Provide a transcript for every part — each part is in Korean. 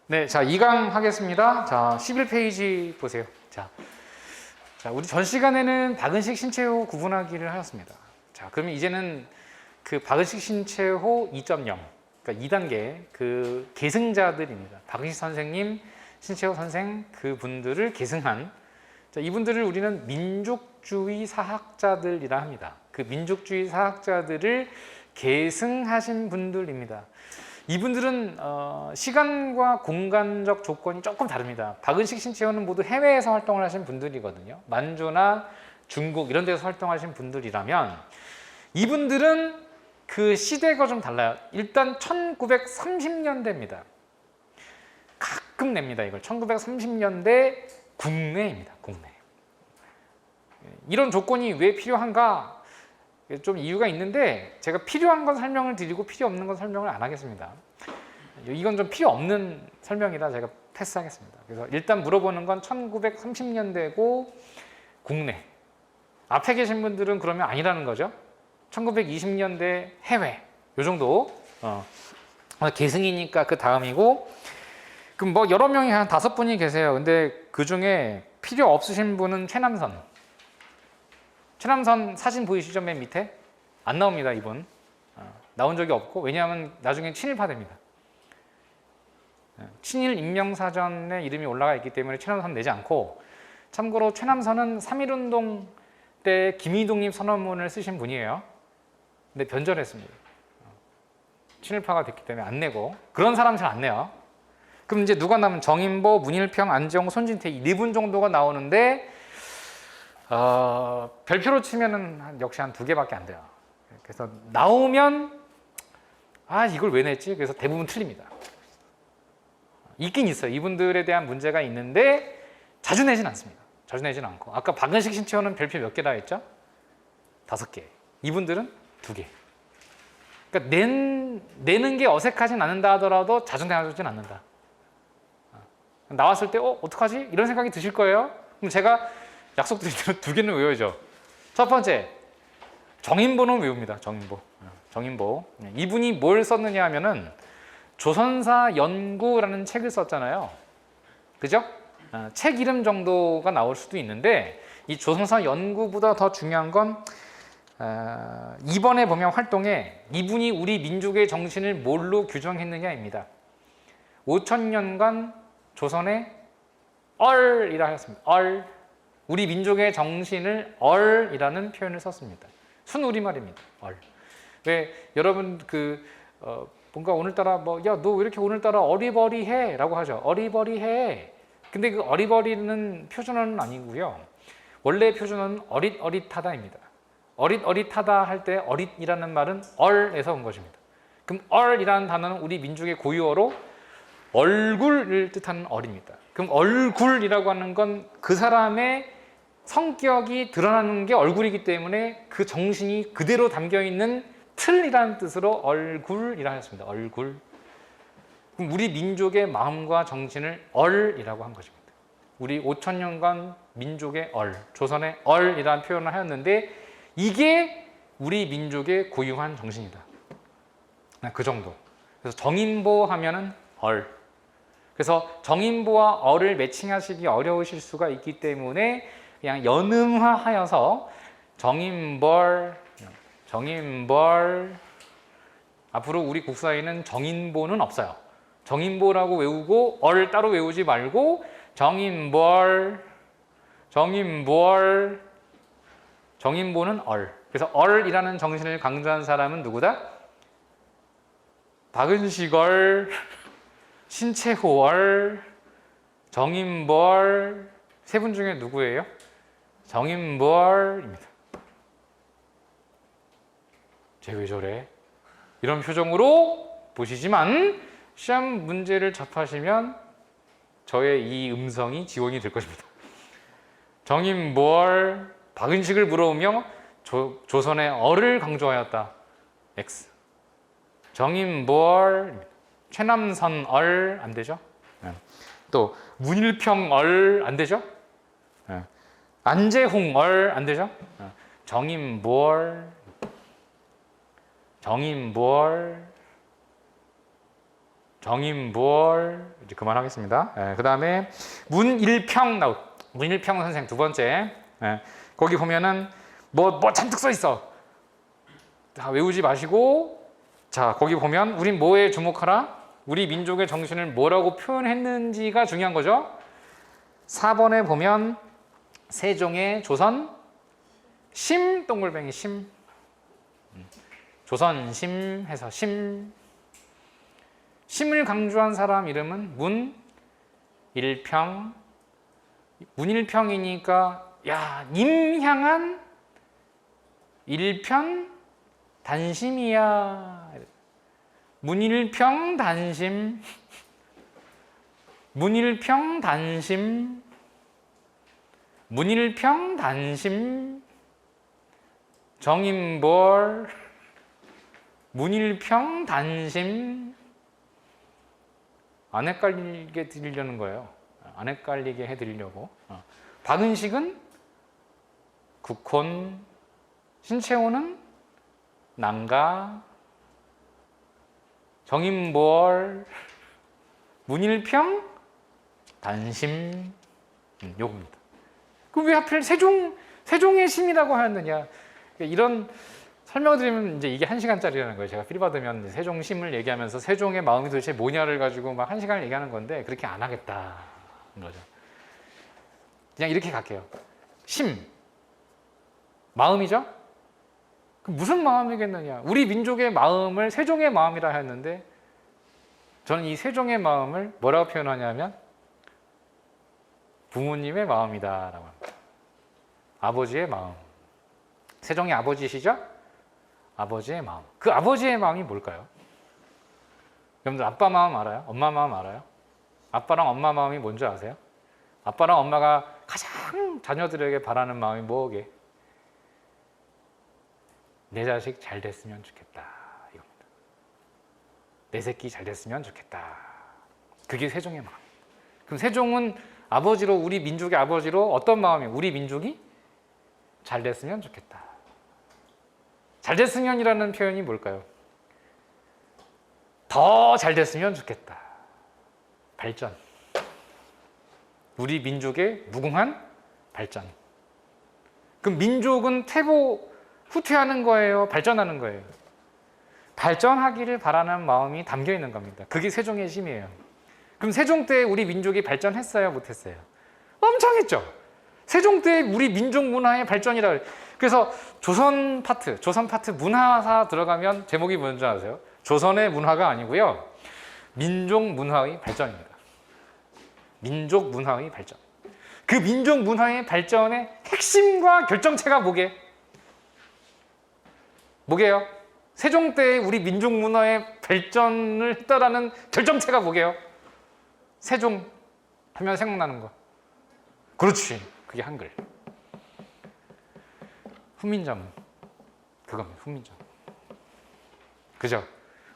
네, 자, 2강 하겠습니다. 자, 11페이지 보세요. 자, 우리 전 시간에는 박은식, 신채호 구분하기를 하였습니다. 자, 그러면 이제는 그 박은식, 신채호 2.0, 그러니까 2단계 그 계승자들입니다. 박은식 선생님, 신채호 선생 그분들을 계승한, 자, 이분들을 우리는 민족주의 사학자들이라 합니다. 그 민족주의 사학자들을 계승하신 분들입니다. 이분들은 시간과 공간적 조건이 조금 다릅니다. 박은식, 신채호는 모두 해외에서 활동을 하신 분들이거든요. 만주나 중국 이런 데서 활동하신 분들이라면 이분들은 그 시대가 좀 달라요. 일단 1930년대입니다. 가끔 냅니다. 이걸 1930년대 국내입니다. 국내. 이런 조건이 왜 필요한가? 좀 이유가 있는데 제가 필요한 건 설명을 드리고 필요 없는 건 설명을 안 하겠습니다. 이건 좀 필요 없는 설명이라 제가 패스하겠습니다. 그래서 일단 물어보는 건 1930년대고 국내. 앞에 계신 분들은 그러면 아니라는 거죠. 1920년대 해외. 요 정도. 계승이니까 그 다음이고. 그럼 뭐 여러 명이 한 5분이 계세요. 근데 그 중에 필요 없으신 분은 최남선. 최남선 사진 보이시죠? 맨 밑에? 안 나옵니다, 이분. 나온 적이 없고, 왜냐하면 나중에 친일파됩니다. 친일 임명사전에 이름이 올라가 있기 때문에 최남선 내지 않고, 참고로 최남선은 3.1운동 때 김이동님 선언문을 쓰신 분이에요. 근데 변절했습니다. 친일파가 됐기 때문에 안 내고, 그런 사람 잘 안 내요. 그럼 이제 누가 나면 정인보, 문일평, 안정, 손진태 이 4분 정도가 나오는데, 별표로 치면은 역시 한 2개밖에 안 돼요. 그래서 나오면 이걸 왜 냈지? 그래서 대부분 틀립니다. 있긴 있어요. 이분들에 대한 문제가 있는데 자주 내진 않습니다. 자주 내진 않고 아까 박은식, 신채호는 별표 몇 개라 했죠? 5개. 이분들은 2개. 그러니까 내는 게 어색하진 않는다 하더라도 자주 내주진 않는다. 나왔을 때 어떡하지? 이런 생각이 드실 거예요. 그럼 제가 약속드린 대로 2개는 외워야죠. 첫 번째, 정인보는 외웁니다. 정인보. 이분이 뭘 썼느냐 하면은 조선사 연구라는 책을 썼잖아요. 그죠? 책 이름 정도가 나올 수도 있는데 이 조선사 연구보다 더 중요한 건 이번에 보면 활동에 이분이 우리 민족의 정신을 뭘로 규정했느냐입니다. 5000년간 조선의 얼이라 하였습니다. 우리 민족의 정신을 얼이라는 표현을 썼습니다. 순우리말입니다. 얼. 왜 여러분 뭔가 오늘따라 야 너 왜 이렇게 오늘따라 어리버리해? 라고 하죠. 어리버리해. 근데 그 어리버리는 표준어는 아니고요. 원래 표준어는 어릿어릿하다입니다. 어릿어릿하다 할 때 어릿이라는 말은 얼에서 온 것입니다. 그럼 얼이라는 단어는 우리 민족의 고유어로 얼굴을 뜻하는 얼입니다. 그럼 얼굴이라고 하는 건 그 사람의 성격이 드러나는 게 얼굴이기 때문에 그 정신이 그대로 담겨있는 틀이라는 뜻으로 얼굴이라 하였습니다. 얼굴. 그럼 우리 민족의 마음과 정신을 얼이라고 한 것입니다. 우리 5000년간 민족의 얼, 조선의 얼이라는 표현을 하였는데 이게 우리 민족의 고유한 정신이다. 그 정도. 그래서 정인보 하면은 얼. 그래서 정인보와 얼을 매칭하시기 어려우실 수가 있기 때문에 그냥 연음화하여서 정인벌 앞으로 우리 국사에는 정인보는 없어요. 정인보라고 외우고 얼 따로 외우지 말고 정인보는 얼. 그래서 얼이라는 정신을 강조한 사람은 누구다? 박은식얼, 신채호얼, 정인보얼 3분 중에 누구예요? 정인보얼입니다. 쟤 왜 저래? 이런 표정으로 보시지만 시험 문제를 접하시면 저의 이 음성이 지원이 될 것입니다. 정인보얼, 박은식을 물어보며 조선의 얼을 강조하였다. X. 정인보얼, 최남선 얼 안 되죠? 또 문일평 얼 안 되죠? 안재홍 얼 안 되죠? 정인보얼 정인보월 이제 그만하겠습니다. 그 다음에 문일평 문일평 선생 두 번째. 거기 보면은 뭐 잔뜩 써 있어. 자, 외우지 마시고, 자, 거기 보면 우린 뭐에 주목하라? 우리 민족의 정신을 뭐라고 표현했는지가 중요한 거죠. 4번에 보면 세종의 조선 심 동글뱅이 심, 조선심 해서 심을 강조한 사람 이름은 문일평. 문일평이니까 야, 님 향한 일편 단심이야. 문일평 단심, 문일평 단심, 문일평 단심, 정인볼, 문일평 단심. 안 헷갈리게 드리려는 거예요. 안 헷갈리게 해드리려고. 박은식은 국혼, 신채호는 난가, 정인볼, 문일평, 단심. 요겁니다. 그 왜 하필 세종의 심이라고 하였느냐. 이런 설명을 드리면 이제 이게 1시간짜리라는 거예요. 제가 필 받으면 세종심을 얘기하면서 세종의 마음이 도대체 뭐냐를 가지고 막 1시간을 얘기하는 건데 그렇게 안 하겠다는 거죠. 그냥 이렇게 갈게요. 심, 마음이죠? 무슨 마음이겠느냐? 우리 민족의 마음을 세종의 마음이라 했는데 저는 이 세종의 마음을 뭐라고 표현하냐면 부모님의 마음이다라고 합니다. 아버지의 마음. 세종이 아버지시죠? 아버지의 마음. 그 아버지의 마음이 뭘까요? 여러분들 아빠 마음 알아요? 엄마 마음 알아요? 아빠랑 엄마 마음이 뭔지 아세요? 아빠랑 엄마가 가장 자녀들에게 바라는 마음이 뭐게? 내 자식 잘 됐으면 좋겠다. 이겁니다. 내 새끼 잘 됐으면 좋겠다. 그게 세종의 마음. 그럼 세종은 아버지로, 우리 민족의 아버지로 어떤 마음이에요? 우리 민족이 잘 됐으면 좋겠다. 잘 됐으면이라는 표현이 뭘까요? 더 잘 됐으면 좋겠다. 발전. 우리 민족의 무궁한 발전. 그럼 민족은 후퇴하는 거예요? 발전하는 거예요? 발전하기를 바라는 마음이 담겨 있는 겁니다. 그게 세종의 심이에요. 그럼 세종 때 우리 민족이 발전했어요? 못했어요? 엄청 했죠. 세종 때 우리 민족 문화의 발전이라. 그래서 조선 파트 문화사 들어가면 제목이 뭔지 아세요? 조선의 문화가 아니고요. 민족 문화의 발전입니다. 민족 문화의 발전. 그 민족 문화의 발전의 핵심과 결정체가 뭐게요? 세종 때 우리 민족 문화의 발전을 했다라는 결정체가 뭐게요? 세종 하면 생각나는 거. 그렇지. 그게 한글. 훈민정음. 그겁니다. 훈민정음. 그죠?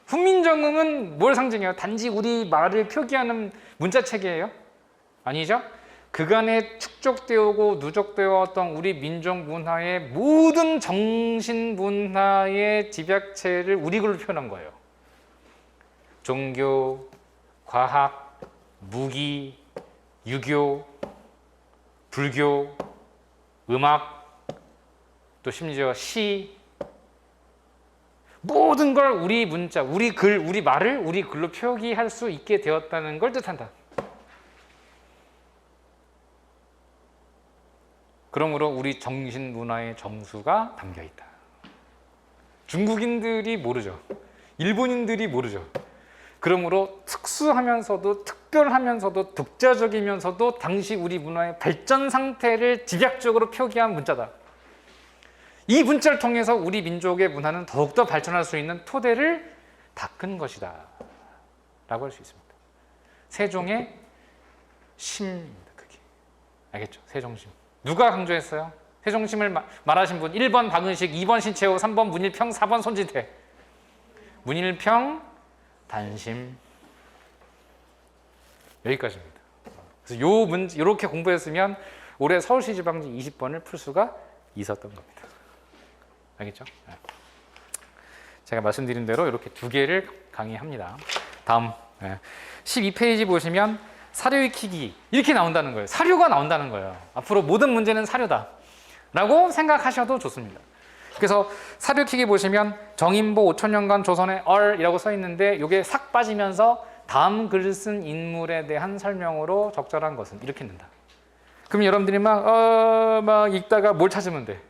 훈민정음은 뭘 상징해요? 단지 우리 말을 표기하는 문자체계예요? 아니죠? 그간에 축적되어 오고 누적되어 왔던 우리 민족 문화의 모든 정신 문화의 집약체를 우리 글로 표현한 거예요. 종교, 과학, 무기, 유교, 불교, 음악, 또 심지어 시, 모든 걸 우리 문자, 우리 글, 우리 말을 우리 글로 표기할 수 있게 되었다는 걸 뜻한다. 그러므로 우리 정신 문화의 정수가 담겨 있다. 중국인들이 모르죠. 일본인들이 모르죠. 그러므로 특수하면서도 특별하면서도 독자적이면서도 당시 우리 문화의 발전 상태를 집약적으로 표기한 문자다. 이 문자를 통해서 우리 민족의 문화는 더욱더 발전할 수 있는 토대를 닦은 것이다 라고 할 수 있습니다. 세종의 심입니다. 그게. 알겠죠? 세종심. 누가 강조했어요? 세종심을 말하신 분 1번 박은식, 2번 신채호, 3번 문일평, 4번 손진태. 문일평, 단심. 여기까지입니다. 그래서 이렇게 공부했으면 올해 서울시지방지 20번을 풀 수가 있었던 겁니다. 알겠죠? 제가 말씀드린 대로 이렇게 2개를 강의합니다. 다음 12페이지 보시면 사료 익히기 이렇게 나온다는 거예요. 사료가 나온다는 거예요. 앞으로 모든 문제는 사료다 라고 생각하셔도 좋습니다. 그래서 사료 익히기 보시면 정인보 5천년간 조선의 얼이라고 써 있는데 이게 싹 빠지면서 다음 글을 쓴 인물에 대한 설명으로 적절한 것은 이렇게 된다. 그럼 여러분들이 막 읽다가 뭘 찾으면 돼?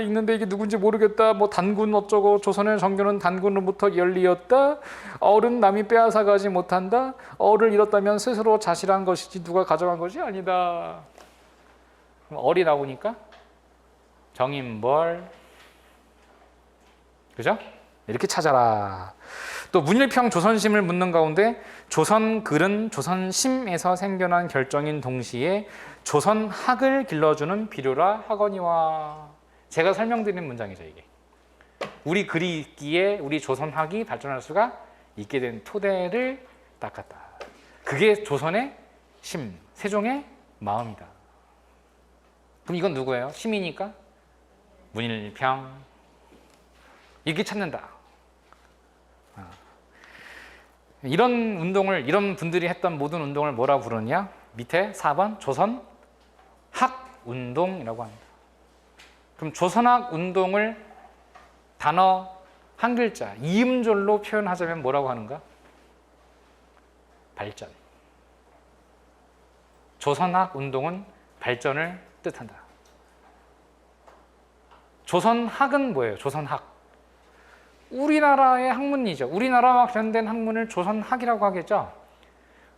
읽는데 이게 누군지 모르겠다. 뭐 단군 어쩌고 조선의 정교는 단군으로부터 열리었다. 얼은 남이 빼앗아가지 못한다. 얼을 잃었다면 스스로 자실한 것이지 누가 가져간 것이 아니다. 그럼 얼이 나오니까 정인벌, 그죠? 이렇게 찾아라. 또 문일평 조선심을 묻는 가운데 조선글은 조선심에서 생겨난 결정인 동시에 조선학을 길러주는 비료라 하거니와. 제가 설명드리는 문장이죠, 이게. 우리 글이 있기에 우리 조선학이 발전할 수가 있게 된 토대를 닦았다. 그게 조선의 심, 세종의 마음이다. 그럼 이건 누구예요? 심이니까 문일평. 이렇게 찾는다. 이런 운동을, 이런 분들이 했던 모든 운동을 뭐라고 부르냐? 밑에 4번 조선학운동이라고 합니다. 그럼 조선학운동을 단어 한 글자, 이음절로 표현하자면 뭐라고 하는가? 발전. 조선학운동은 발전을 뜻한다. 조선학은 뭐예요? 조선학. 우리나라의 학문이죠. 우리나라와 관련된 학문을 조선학이라고 하겠죠.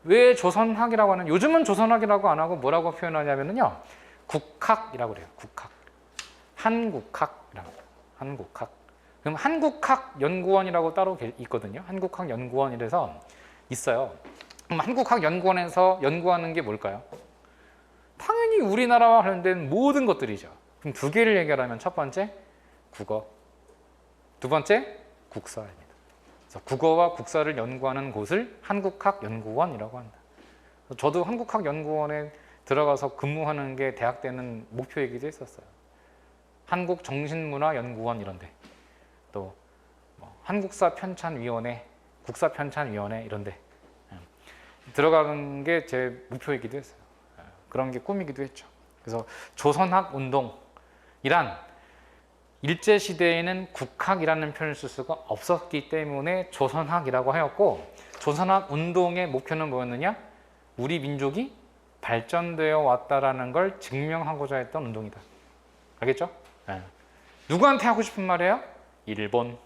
왜 조선학이라고 하는? 요즘은 조선학이라고 안 하고 뭐라고 표현하냐면요, 국학이라고 그래요. 국학, 한국학이라고 해요. 한국학. 그럼 한국학연구원이라고 따로 있거든요. 한국학연구원이라서 있어요. 그럼 한국학연구원에서 연구하는 게 뭘까요? 당연히 우리나라와 관련된 모든 것들이죠. 그럼 두 개를 얘기하면 첫 번째 국어, 두 번째 국사입니다. 그래서 국어와 국사를 연구하는 곳을 한국학연구원이라고 한다. 저도 한국학연구원에 들어가서 근무하는 게 대학 때는 목표이기도 했었어요. 한국정신문화연구원 이런데, 또 뭐 한국사편찬위원회, 국사편찬위원회 이런데 들어가는 게 제 목표이기도 했어요. 그런 게 꿈이기도 했죠. 그래서 조선학운동이란 일제시대에는 국학이라는 표현을 쓸 수가 없었기 때문에 조선학이라고 하였고, 조선학운동의 목표는 뭐였느냐? 우리 민족이 발전되어 왔다라는 걸 증명하고자 했던 운동이다. 알겠죠? 네. 누구한테 하고 싶은 말이에요? 일본.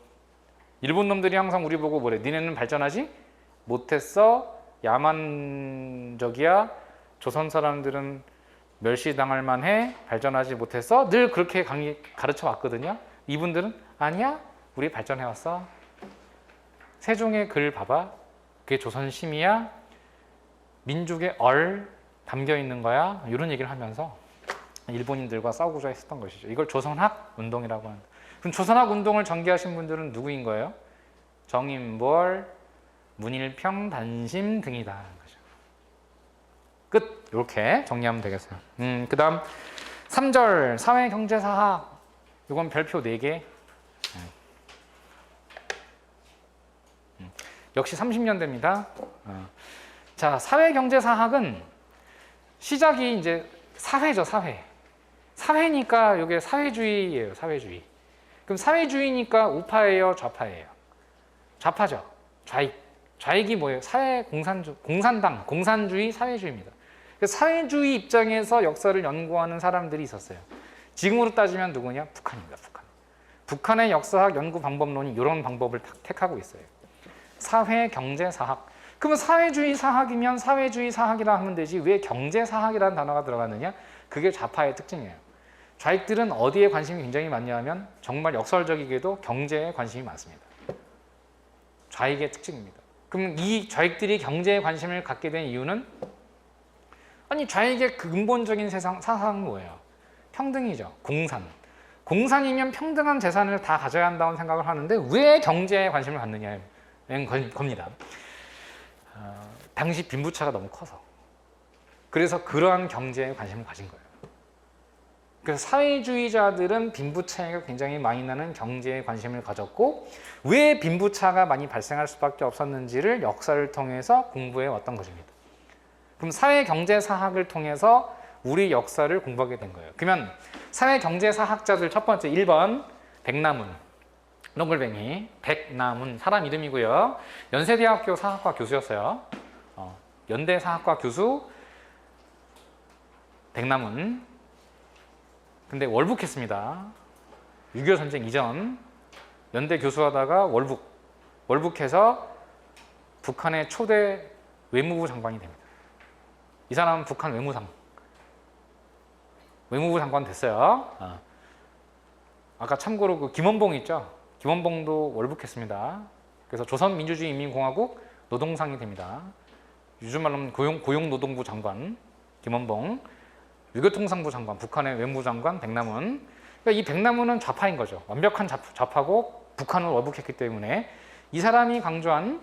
일본 놈들이 항상 우리 보고 뭐래? 니네는 발전하지 못했어. 야만적이야. 조선 사람들은 멸시당할 만해. 발전하지 못했어. 늘 그렇게 가르쳐 왔거든요. 이분들은 아니야. 우리 발전해 왔어. 세종의 글 봐봐. 그게 조선심이야. 민족의 얼 담겨 있는 거야. 이런 얘기를 하면서 일본인들과 싸우고자 했었던 것이죠. 이걸 조선학 운동이라고 합니다. 그럼 조선학 운동을 전개하신 분들은 누구인 거예요? 정인벌, 문일평, 단심 등이다. 끝. 이렇게 정리하면 되겠어요. 그 다음 3절 사회경제사학. 이건 별표 4개. 역시 30년대입니다. 자, 사회경제사학은 시작이 이제 사회죠, 사회. 사회니까 이게 사회주의예요, 사회주의. 그럼 사회주의니까 우파예요, 좌파예요? 좌파죠. 좌익. 좌익이 뭐예요? 공산당, 공산주의, 사회주의입니다. 사회주의 입장에서 역사를 연구하는 사람들이 있었어요. 지금으로 따지면 누구냐? 북한입니다. 북한. 북한의 역사학 연구 방법론이 이런 방법을 택하고 있어요. 사회경제사학. 그러면 사회주의 사학이면 사회주의 사학이라 하면 되지 왜 경제사학이라는 단어가 들어갔느냐? 그게 좌파의 특징이에요. 좌익들은 어디에 관심이 굉장히 많냐 하면 정말 역설적이게도 경제에 관심이 많습니다. 좌익의 특징입니다. 그럼 이 좌익들이 경제에 관심을 갖게 된 이유는, 아니 좌익의 근본적인 사상은 뭐예요? 평등이죠. 공산. 공산이면 평등한 재산을 다 가져야 한다는 생각을 하는데 왜 경제에 관심을 갖느냐는 겁니다. 당시 빈부차가 너무 커서. 그래서 그러한 경제에 관심을 가진 거예요. 그래서 사회주의자들은 빈부 차이가 굉장히 많이 나는 경제에 관심을 가졌고 왜 빈부 차가 많이 발생할 수밖에 없었는지를 역사를 통해서 공부해 왔던 것입니다. 그럼 사회경제사학을 통해서 우리 역사를 공부하게 된 거예요. 그러면 사회경제사학자들 첫 번째 1번 백남훈, 노블뱅이 백남훈 사람 이름이고요. 연세대학교 사학과 교수였어요. 연대 사학과 교수 백남훈. 근데 월북했습니다. 6.25 전쟁 이전 연대 교수하다가 월북해서 북한의 초대 외무부 장관이 됩니다. 이 사람은 북한 외무부 장관 됐어요. 아까 참고로 그 김원봉 있죠? 김원봉도 월북했습니다. 그래서 조선민주주의인민공화국 노동상이 됩니다. 요즘 말로는 고용노동부 장관 김원봉, 유교통상부 장관, 북한의 외무장관 백남훈. 그러니까 이 백남훈은 좌파인 거죠. 완벽한 좌파고 북한을 월북했기 때문에 이 사람이 강조한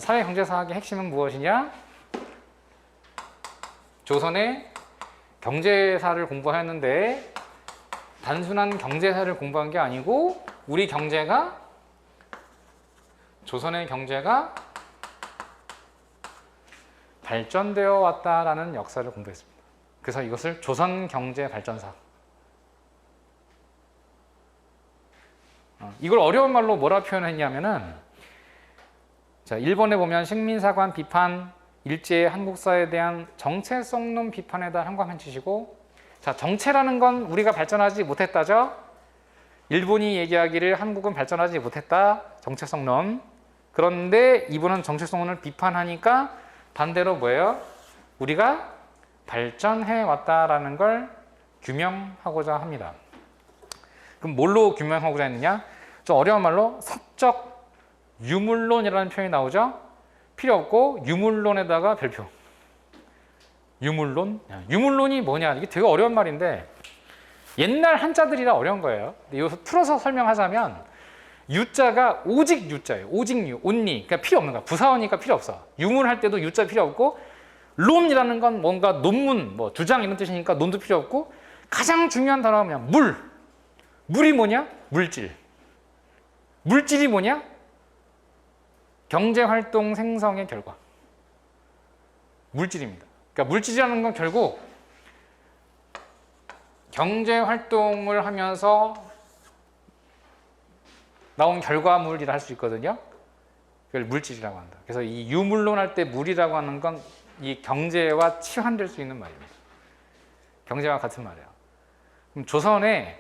사회경제사학의 핵심은 무엇이냐? 조선의 경제사를 공부하였는데 단순한 경제사를 공부한 게 아니고 우리 경제가 조선의 경제가 발전되어 왔다라는 역사를 공부했습니다. 그래서 이것을 조선경제발전사. 이걸 어려운 말로 뭐라 표현했냐면은 자, 1번에 보면 식민사관 비판, 일제의 한국사에 대한 정체성론 비판에다 한과만 치시고, 자, 정체라는 건 우리가 발전하지 못했다죠. 일본이 얘기하기를 한국은 발전하지 못했다, 정체성론. 그런데 이분은 정체성론을 비판하니까 반대로 뭐예요? 우리가 발전해 왔다라는 걸 규명하고자 합니다. 그럼 뭘로 규명하고자 했느냐? 좀 어려운 말로 사적 유물론이라는 표현이 나오죠? 필요 없고 유물론에다가 별표. 유물론? 유물론이 뭐냐? 이게 되게 어려운 말인데 옛날 한자들이라 어려운 거예요. 근데 이것을 풀어서 설명하자면 유자가 오직 유자예요. 오직 유, 온리. 그러니까 필요 없는 거야. 부사어니까 필요 없어. 유물할 때도 유자 필요 없고, 론이라는 건 뭔가 논문, 뭐 주장 이런 뜻이니까 논도 필요 없고, 가장 중요한 단어가 뭐냐? 물. 물이 뭐냐? 물질. 물질이 뭐냐? 경제활동 생성의 결과. 물질입니다. 그러니까 물질이라는 건 결국 경제활동을 하면서 나온 결과물이라 할 수 있거든요. 그걸 물질이라고 한다. 그래서 이 유물론 할 때 물이라고 하는 건 이 경제와 치환될 수 있는 말입니다. 경제와 같은 말이에요. 그럼 조선의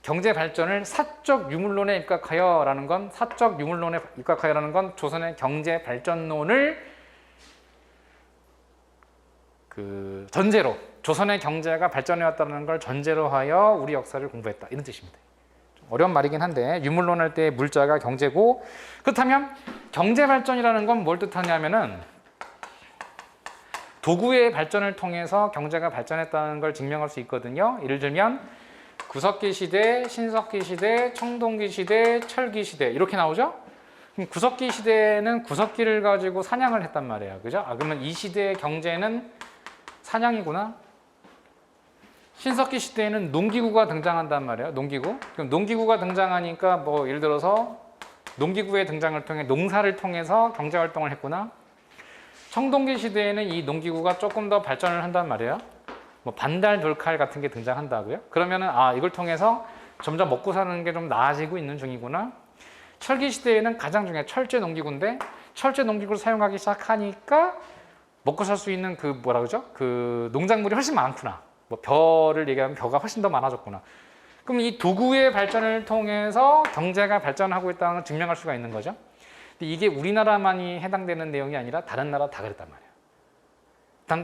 경제 발전을 사적 유물론에 입각하여라는 건 사적 유물론에 입각하여라는 건 조선의 경제 발전론을 그 전제로 조선의 경제가 발전해 왔다는 걸 전제로 하여 우리 역사를 공부했다, 이런 뜻입니다. 좀 어려운 말이긴 한데 유물론 할 때 물자가 경제고, 그렇다면 경제 발전이라는 건 뭘 뜻하냐면은 도구의 발전을 통해서 경제가 발전했다는 걸 증명할 수 있거든요. 예를 들면 구석기 시대, 신석기 시대, 청동기 시대, 철기 시대 이렇게 나오죠. 그럼 구석기 시대는 구석기를 가지고 사냥을 했단 말이에요. 그죠? 그러면 이 시대의 경제는 사냥이구나. 신석기 시대에는 농기구가 등장한단 말이에요. 농기구. 그럼 농기구가 등장하니까 뭐 예를 들어서 농기구의 등장을 통해 농사를 통해서 경제 활동을 했구나. 청동기 시대에는 이 농기구가 조금 더 발전을 한단 말이에요. 뭐 반달 돌칼 같은 게 등장한다고요. 그러면은 이걸 통해서 점점 먹고 사는 게 좀 나아지고 있는 중이구나. 철기 시대에는 가장 중요한 철제 농기구인데 철제 농기구를 사용하기 시작하니까 먹고 살 수 있는 그 뭐라 그러죠? 그 농작물이 훨씬 많구나. 뭐 벼를 얘기하면 벼가 훨씬 더 많아졌구나. 그럼 이 도구의 발전을 통해서 경제가 발전하고 있다는 걸 증명할 수가 있는 거죠. 근데 이게 우리나라만이 해당되는 내용이 아니라 다른 나라 다 그랬단 말이에요.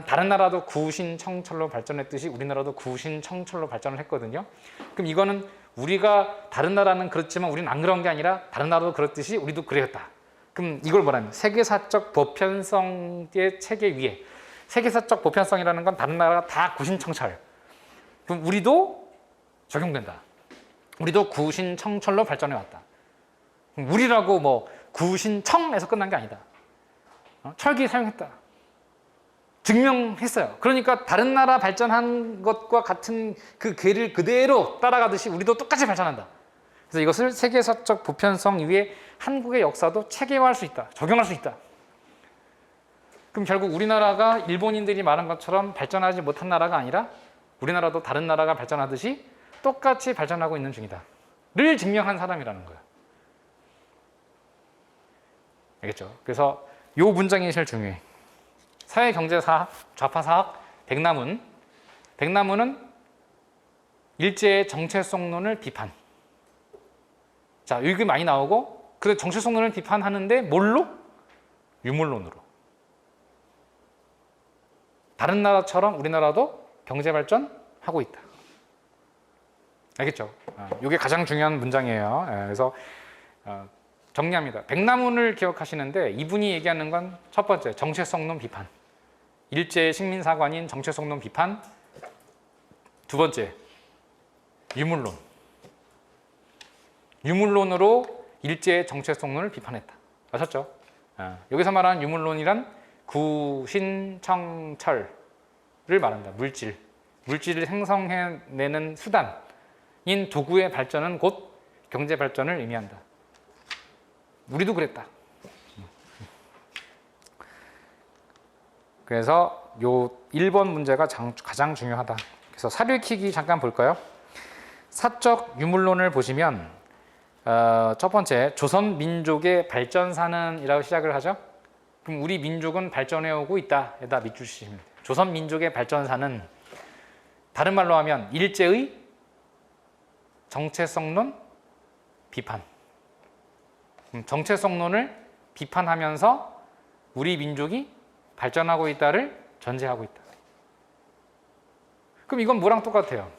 다른 나라도 구신청철로 발전했듯이 우리나라도 구신청철로 발전을 했거든요. 그럼 이거는 우리가 다른 나라는 그렇지만 우리는 안 그런 게 아니라 다른 나라도 그렇듯이 우리도 그랬다. 그럼 이걸 뭐라면 세계사적 보편성의 체계 위에, 세계사적 보편성이라는 건 다른 나라가 다 구신청철. 그럼 우리도 적용된다. 우리도 구신청철로 발전해 왔다. 우리라고 뭐 구신청에서 끝난 게 아니다. 철기 사용했다. 증명했어요. 그러니까 다른 나라 발전한 것과 같은 그 궤를 그대로 따라가듯이 우리도 똑같이 발전한다. 그래서 이것을 세계사적 보편성 위에 한국의 역사도 체계화할 수 있다. 적용할 수 있다. 그럼 결국 우리나라가 일본인들이 말한 것처럼 발전하지 못한 나라가 아니라 우리나라도 다른 나라가 발전하듯이 똑같이 발전하고 있는 중이다. 를 증명한 사람이라는 거예요. 알겠죠? 그래서 이 문장이 제일 중요해. 사회경제사학, 좌파사학, 백남훈. 백남훈은 일제의 정체성론을 비판. 자, 여기 많이 나오고, 그래 정체성론을 비판하는데 뭘로? 유물론으로. 다른 나라처럼 우리나라도 경제발전하고 있다. 알겠죠? 이게 가장 중요한 문장이에요. 그래서 정리합니다. 백남훈을 기억하시는데 이분이 얘기하는 건 첫 번째, 정체성론 비판. 일제의 식민사관인 정체성론 비판. 두 번째, 유물론. 유물론으로 일제의 정체성론을 비판했다. 아셨죠? 여기서 말하는 유물론이란 구신청철을 말한다. 물질. 물질을 생성해내는 수단인 도구의 발전은 곧 경제 발전을 의미한다. 우리도 그랬다. 그래서 요 1번 문제가 가장 중요하다. 그래서 사료 익히기 잠깐 볼까요? 사적 유물론을 보시면 첫 번째, 조선 민족의 발전사는이라고 시작을 하죠. 그럼 우리 민족은 발전해오고 있다. 에다 밑줄 치시면 돼요. 조선 민족의 발전사는 다른 말로 하면 일제의 정체성론 비판. 정체성론을 비판하면서 우리 민족이 발전하고 있다를 전제하고 있다. 그럼 이건 뭐랑 똑같아요?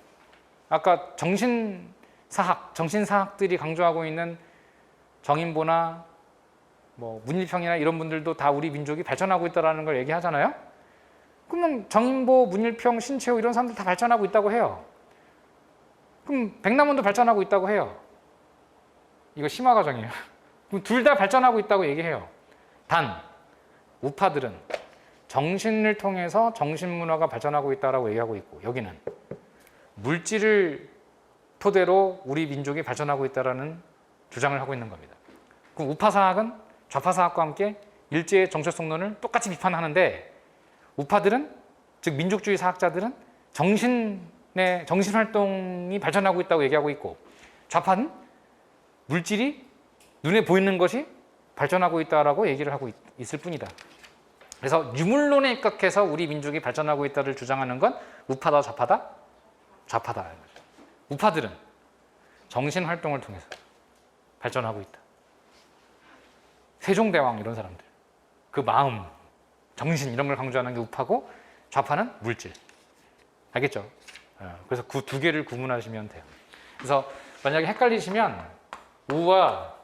아까 정신사학들이 강조하고 있는 정인보나 뭐 문일평이나 이런 분들도 다 우리 민족이 발전하고 있다는 걸 얘기하잖아요. 그러면 정인보, 문일평, 신채호 이런 사람들 다 발전하고 있다고 해요. 그럼 백남훈도 발전하고 있다고 해요. 이거 심화 과정이에요. 그럼 둘 다 발전하고 있다고 얘기해요. 단 우파들은 정신을 통해서 정신문화가 발전하고 있다고 얘기하고 있고, 여기는 물질을 토대로 우리 민족이 발전하고 있다는 주장을 하고 있는 겁니다. 그럼 우파사학은 좌파사학과 함께 일제의 정체성론을 똑같이 비판하는데, 우파들은, 즉 민족주의 사학자들은 정신활동이 발전하고 있다고 얘기하고 있고, 좌파는 물질이 눈에 보이는 것이 발전하고 있다고 얘기를 하고 있을 뿐이다. 그래서 유물론에 입각해서 우리 민족이 발전하고 있다를 주장하는 건 우파다, 좌파다? 좌파다. 우파들은 정신활동을 통해서 발전하고 있다. 세종대왕 이런 사람들, 그 마음, 정신 이런 걸 강조하는 게 우파고, 좌파는 물질. 알겠죠? 그래서 그 두 개를 구분하시면 돼요. 그래서 만약에 헷갈리시면 우와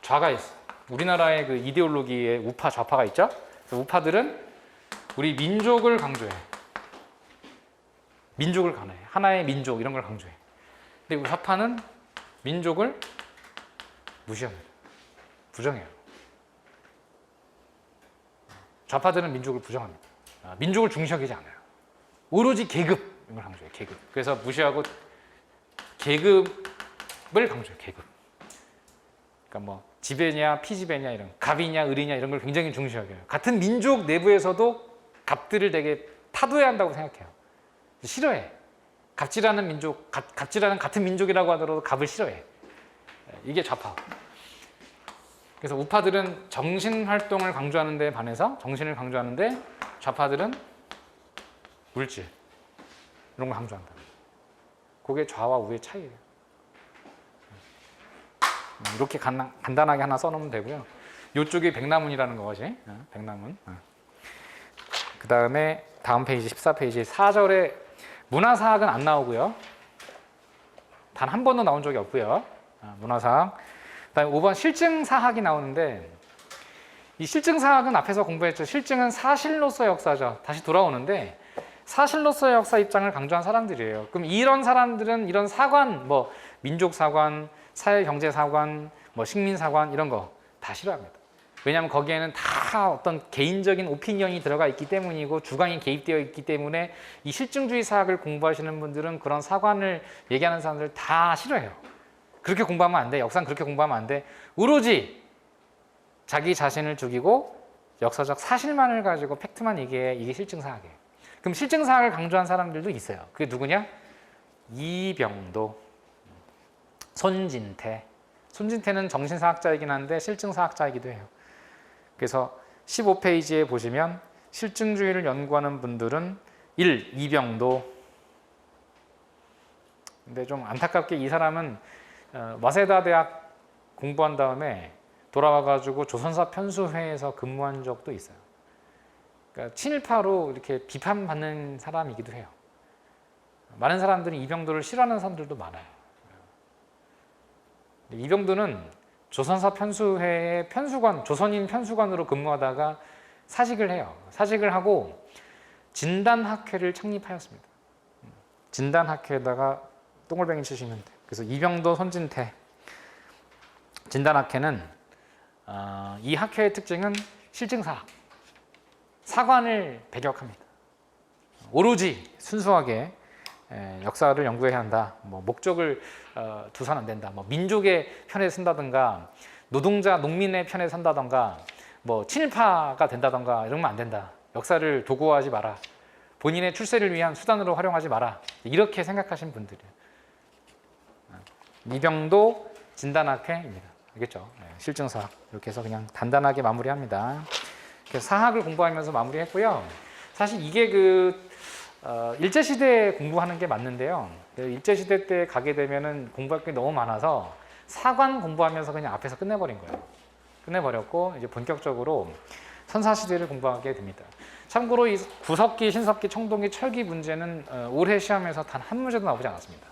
좌가 있어. 우리나라의 그 이데올로기에 우파, 좌파가 있죠? 그래서 우파들은 우리 민족을 강조해. 민족을 강조해. 하나의 민족 이런 걸 강조해. 근데 우리 좌파는 민족을 무시합니다. 부정해요. 좌파들은 민족을 부정합니다. 민족을 중시하지 않아요. 오로지 계급 이런 걸 강조해요. 계급. 그래서 무시하고 계급을 강조해요. 계급. 그러니까 뭐 지배냐 피지배냐 이런, 갑이냐 을이냐 이런 걸 굉장히 중시하게 해요. 같은 민족 내부에서도 갑들을 되게 타도해야 한다고 생각해요. 싫어해. 갑질하는 민족, 갑질하는 같은 민족이라고 하더라도 갑을 싫어해. 이게 좌파. 그래서 우파들은 정신활동을 강조하는 데 반해서 정신을 강조하는데, 좌파들은 물질 이런 걸 강조한다. 그게 좌와 우의 차이예요. 이렇게 간단하게 하나 써놓으면 되고요. 이쪽이 백남훈이라는 거지. 백남훈. 그 다음에 다음 페이지 14페이지 4절에 문화사학은 안 나오고요. 단 한 번도 나온 적이 없고요. 문화사학. 그다음에 5번 실증사학이 나오는데, 이 실증사학은 앞에서 공부했죠. 실증은 사실로서의 역사죠. 다시 돌아오는데 사실로서의 역사 입장을 강조한 사람들이에요. 그럼 이런 사람들은 이런 사관, 뭐 민족사관, 사회경제사관, 뭐 식민사관 이런 거 다 싫어합니다. 왜냐하면 거기에는 다 어떤 개인적인 오피니언이 들어가 있기 때문이고 주관이 개입되어 있기 때문에 이 실증주의 사학을 공부하시는 분들은 그런 사관을 얘기하는 사람들 다 싫어해요. 그렇게 공부하면 안 돼. 역사는 그렇게 공부하면 안 돼. 오로지 자기 자신을 죽이고 역사적 사실만을 가지고 팩트만 얘기해. 이게 실증사학이에요. 그럼 실증사학을 강조한 사람들도 있어요. 그게 누구냐? 이병도, 손진태. 손진태는 정신사학자이긴 한데 실증사학자이기도 해요. 그래서 15페이지에 보시면 실증주의를 연구하는 분들은 1. 이병도. 근데 좀 안타깝게 이 사람은 와세다 대학 공부한 다음에 돌아와가지고 조선사 편수회에서 근무한 적도 있어요. 그러니까 친일파로 이렇게 비판받는 사람이기도 해요. 많은 사람들이 이병도를 싫어하는 사람들도 많아요. 이병도는 조선사 편수회의 편수관, 조선인 편수관으로 근무하다가 사직을 해요. 사직을 하고 진단학회를 창립하였습니다. 진단학회에다가 똥글뱅이 치시면 돼요. 그래서 이병도, 손진태. 진단학회는 이 학회의 특징은 실증사학, 사관을 배격합니다. 오로지 순수하게 역사를 연구해야 한다. 뭐 목적을 두선 안 된다. 뭐 민족의 편에 쓴다든가 노동자, 농민의 편에 선다든가 뭐 친일파가 된다든가 이러면 안 된다. 역사를 도구화하지 마라. 본인의 출세를 위한 수단으로 활용하지 마라. 이렇게 생각하신 분들이에요. 이병도 진단학회입니다. 알겠죠? 실증사학. 이렇게 해서 그냥 단단하게 마무리합니다. 그래서 사학을 공부하면서 마무리했고요. 사실 이게 일제시대 공부하는 게 맞는데요. 일제시대 때 가게 되면은 공부할 게 너무 많아서 사관 공부하면서 그냥 앞에서 끝내버린 거예요. 끝내버렸고 이제 본격적으로 선사시대를 공부하게 됩니다. 참고로 이 구석기, 신석기, 청동기, 철기 문제는 올해 시험에서 단 한 문제도 나오지 않았습니다.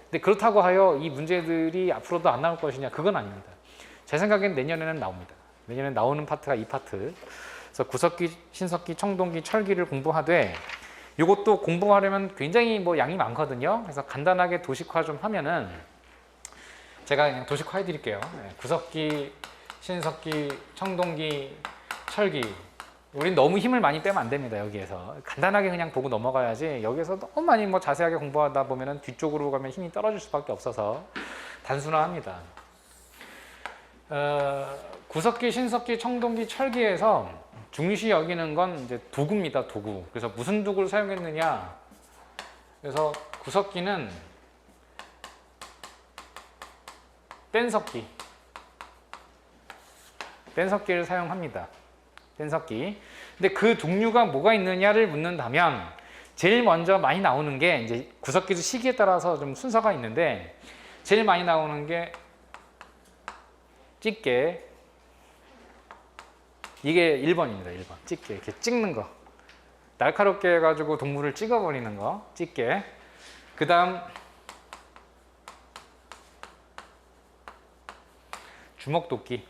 근데 그렇다고 하여 이 문제들이 앞으로도 안 나올 것이냐? 그건 아닙니다. 제 생각엔 내년에는 나옵니다. 내년에 나오는 파트가 이 파트. 그래서 구석기, 신석기, 청동기, 철기를 공부하되 이것도 공부하려면 굉장히 뭐 양이 많거든요. 그래서 간단하게 도식화 좀 하면은 제가 그냥 도식화 해드릴게요. 구석기, 신석기, 청동기, 철기. 우린 너무 힘을 많이 빼면 안 됩니다. 여기에서 간단하게 그냥 보고 넘어가야지 여기서 너무 많이 뭐 자세하게 공부하다 보면은 뒤쪽으로 가면 힘이 떨어질 수밖에 없어서 단순화합니다. 구석기, 신석기, 청동기, 철기에서 중시 여기는 건 이제 도구입니다. 도구. 그래서 무슨 도구를 사용했느냐? 그래서 구석기는 뗀석기. 뗀석기를 사용합니다. 뗀석기. 근데 그 종류가 뭐가 있느냐를 묻는다면 제일 먼저 많이 나오는 게 이제 구석기도 시기에 따라서 좀 순서가 있는데 제일 많이 나오는 게 집게. 이게 1번입니다. 1번. 집게. 이렇게 찍는 거. 날카롭게 해가지고 동물을 찍어버리는 거. 집게. 그 다음 주먹도끼.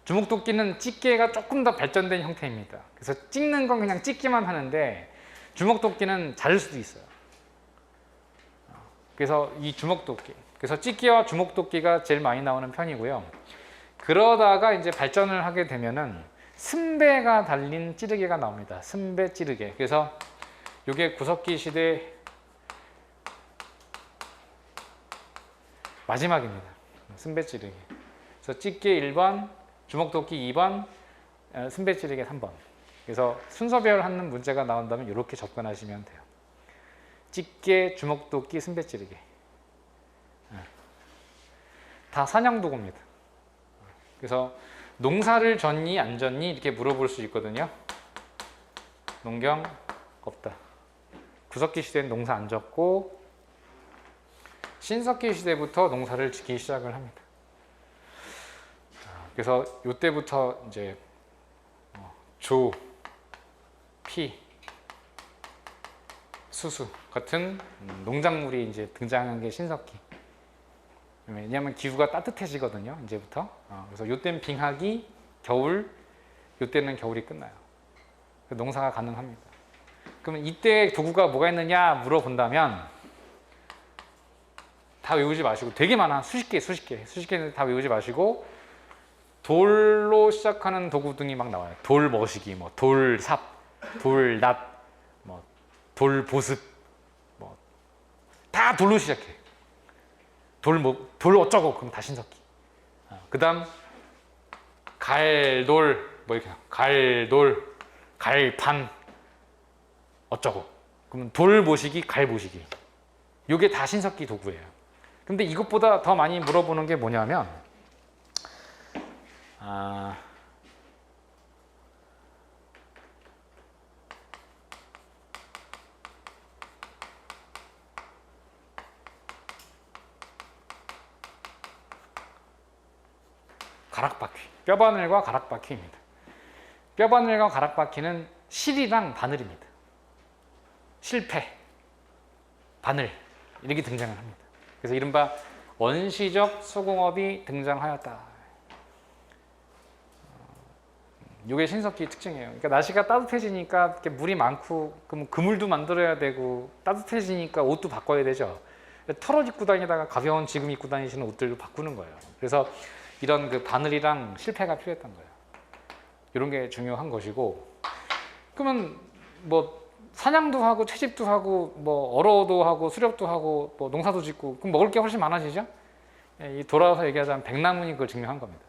주먹도끼는 집게가 조금 더 발전된 형태입니다. 그래서 찍는 건 그냥 찍기만 하는데 주먹도끼는 자를 수도 있어요. 그래서 이 주먹도끼. 그래서 집게와 주먹도끼가 제일 많이 나오는 편이고요. 그러다가 이제 발전을 하게 되면은 승배가 달린 찌르개가 나옵니다. 승배 찌르개. 그래서 이게 구석기 시대 마지막입니다. 승배 찌르개. 그래서 집게 1번, 주먹도끼 2번, 승배 찌르개 3번. 그래서 순서별 하는 문제가 나온다면 이렇게 접근하시면 돼요. 집게, 주먹도끼, 승배 찌르개. 다 사냥도구입니다. 그래서 농사를 졌니 안 졌니 이렇게 물어볼 수 있거든요. 농경 없다. 구석기 시대는 농사 안 졌고 신석기 시대부터 농사를 짓기 시작을 합니다. 그래서 이때부터 이제 조, 피, 수수 같은 농작물이 이제 등장한 게 신석기. 왜냐하면 기후가 따뜻해지거든요. 이제부터. 그래서 이때는 빙하기, 겨울, 이때는 겨울이 끝나요. 농사가 가능합니다. 그러면 이때 도구가 뭐가 있느냐 물어본다면 다 외우지 마시고 되게 많아. 수십 개는 다 외우지 마시고 돌로 시작하는 도구 등이 막 나와요. 돌머시기, 뭐 돌삽, 돌낫, 뭐 돌보습, 뭐 다 돌로 시작해. 돌 어쩌고 그럼 다 신석기. 그다음 갈돌 뭐 이렇게 갈돌, 갈판 어쩌고. 그러면 돌보시기, 갈보시기. 이게 다 신석기 도구예요. 근데 이것보다 더 많이 물어보는 게 뭐냐면 가락바퀴, 뼈바늘과 가락바퀴입니다. 뼈바늘과 가락바퀴는 실이랑 바늘입니다. 실패, 바늘 이렇게 등장을 합니다. 그래서 이른바 원시적 수공업이 등장하였다. 이게 신석기 특징이에요. 그러니까 날씨가 따뜻해지니까 이렇게 물이 많고 그럼 그물도 만들어야 되고 따뜻해지니까 옷도 바꿔야 되죠. 털옷 입고 다니다가 가벼운 지금 입고 다니시는 옷들도 바꾸는 거예요. 그래서 이런 그 바늘이랑 실패가 필요했던 거예요. 이런 게 중요한 것이고, 그러면 뭐 사냥도 하고 채집도 하고 뭐 어로도 하고 수렵도 하고 뭐 농사도 짓고 그럼 먹을 게 훨씬 많아지죠? 이 돌아와서 얘기하자면 백나무니 그걸 증명한 겁니다.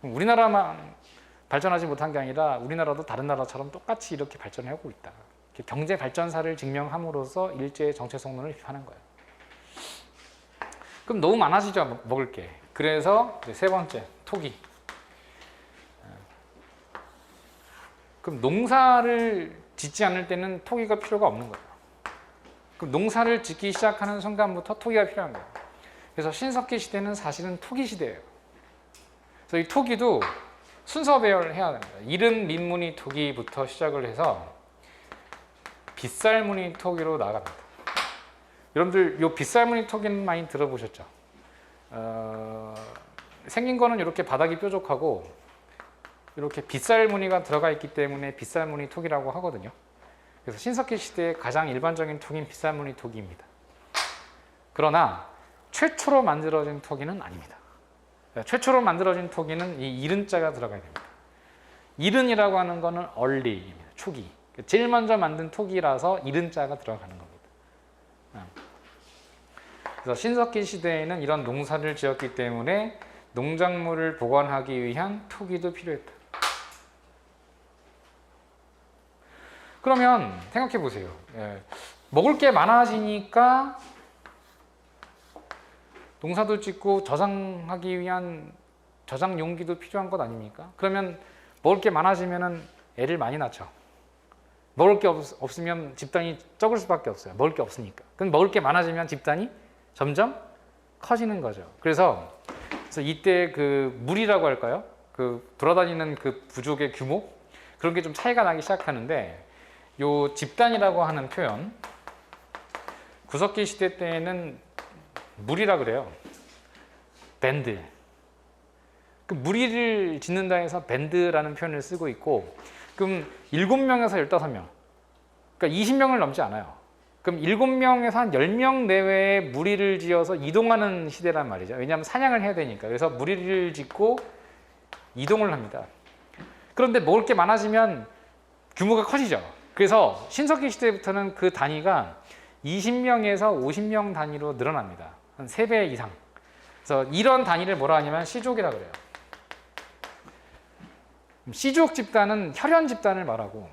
그럼 우리나라만 발전하지 못한 게 아니라 우리나라도 다른 나라처럼 똑같이 이렇게 발전하고 있다. 경제 발전사를 증명함으로써 일제의 정체 성론을 비판한 거예요. 그럼 너무 많아지죠, 먹을 게. 그래서 이제 세 번째, 토기. 그럼 농사를 짓지 않을 때는 토기가 필요가 없는 거예요. 그럼 농사를 짓기 시작하는 순간부터 토기가 필요한 거예요. 그래서 신석기 시대는 사실은 토기 시대예요. 그래서 이 토기도 순서 배열해야 됩니다. 이른 민무늬 토기부터 시작을 해서 빗살무늬 토기로 나갑니다. 여러분들 이 빗살무늬 토기는 많이 들어보셨죠? 생긴 거는 이렇게 바닥이 뾰족하고 이렇게 빗살무늬가 들어가 있기 때문에 빗살무늬 토기라고 하거든요. 그래서 신석기 시대의 가장 일반적인 토기는 빗살무늬 토기입니다. 그러나 최초로 만들어진 토기는 아닙니다. 최초로 만들어진 토기는 이 이른자가 들어가야 됩니다. 이른이라고 하는 거는 early입니다. 초기. 제일 먼저 만든 토기라서 이른자가 들어가는 겁니다. 그래서 신석기 시대에는 이런 농사를 지었기 때문에 농작물을 보관하기 위한 토기도 필요했다. 그러면 생각해 보세요. 먹을 게 많아지니까 농사도 짓고 저장하기 위한 저장 용기도 필요한 것 아닙니까? 그러면 먹을 게 많아지면 애를 많이 낳죠. 먹을 게 없으면 집단이 적을 수밖에 없어요. 먹을 게 없으니까. 그럼 먹을 게 많아지면 집단이 점점 커지는 거죠. 그래서 이때 그 물이라고 할까요? 그 돌아다니는 그 부족의 규모? 그런 게 좀 차이가 나기 시작하는데, 요 집단이라고 하는 표현, 구석기 시대 때에는 무리라 그래요. 밴드. 그 무리를 짓는다 해서 밴드라는 표현을 쓰고 있고, 그럼 7명에서 15명, 그러니까 20명을 넘지 않아요. 그럼 7명에서 한 10명 내외에 무리를 지어서 이동하는 시대란 말이죠. 왜냐하면 사냥을 해야 되니까. 그래서 무리를 짓고 이동을 합니다. 그런데 먹을 게 많아지면 규모가 커지죠. 그래서 신석기 시대부터는 그 단위가 20명에서 50명 단위로 늘어납니다. 한 3배 이상. 그래서 이런 단위를 뭐라 하냐면 시족이라 그래요. 시족 집단은 혈연 집단을 말하고,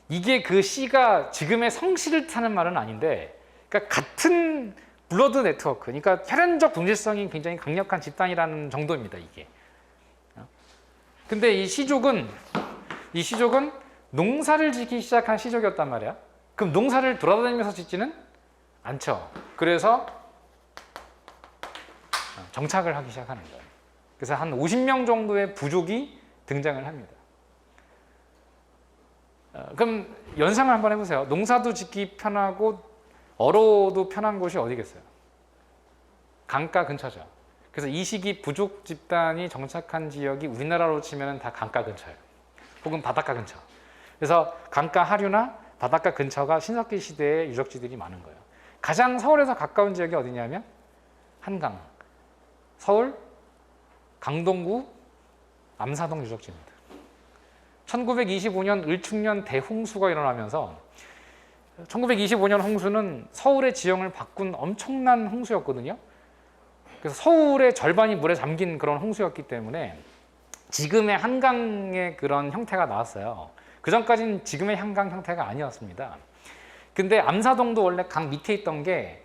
이게 그 씨가 지금의 성씨를 타는 말은 아닌데, 그러니까 같은 블러드 네트워크, 그러니까 혈연적 동질성이 굉장히 강력한 집단이라는 정도입니다, 이게. 근데 이 시족은 농사를 짓기 시작한 시족이었단 말이야. 그럼 농사를 돌아다니면서 짓지는 않죠. 그래서 정착을 하기 시작하는 거예요. 그래서 한 50명 정도의 부족이 등장을 합니다. 그럼 연상을 한번 해보세요. 농사도 짓기 편하고 어로도 편한 곳이 어디겠어요? 강가 근처죠. 그래서 이 시기 부족 집단이 정착한 지역이 우리나라로 치면 다 강가 근처예요. 혹은 바닷가 근처. 그래서 강가 하류나 바닷가 근처가 신석기 시대의 유적지들이 많은 거예요. 가장 서울에서 가까운 지역이 어디냐면 한강, 서울, 강동구, 암사동 유적지입니다. 1925년 을충년 대홍수가 일어나면서 1925년 홍수는 서울의 지형을 바꾼 엄청난 홍수였거든요. 그래서 서울의 절반이 물에 잠긴 그런 홍수였기 때문에 지금의 한강의 그런 형태가 나왔어요. 그 전까지는 지금의 한강 형태가 아니었습니다. 근데 암사동도 원래 강 밑에 있던 게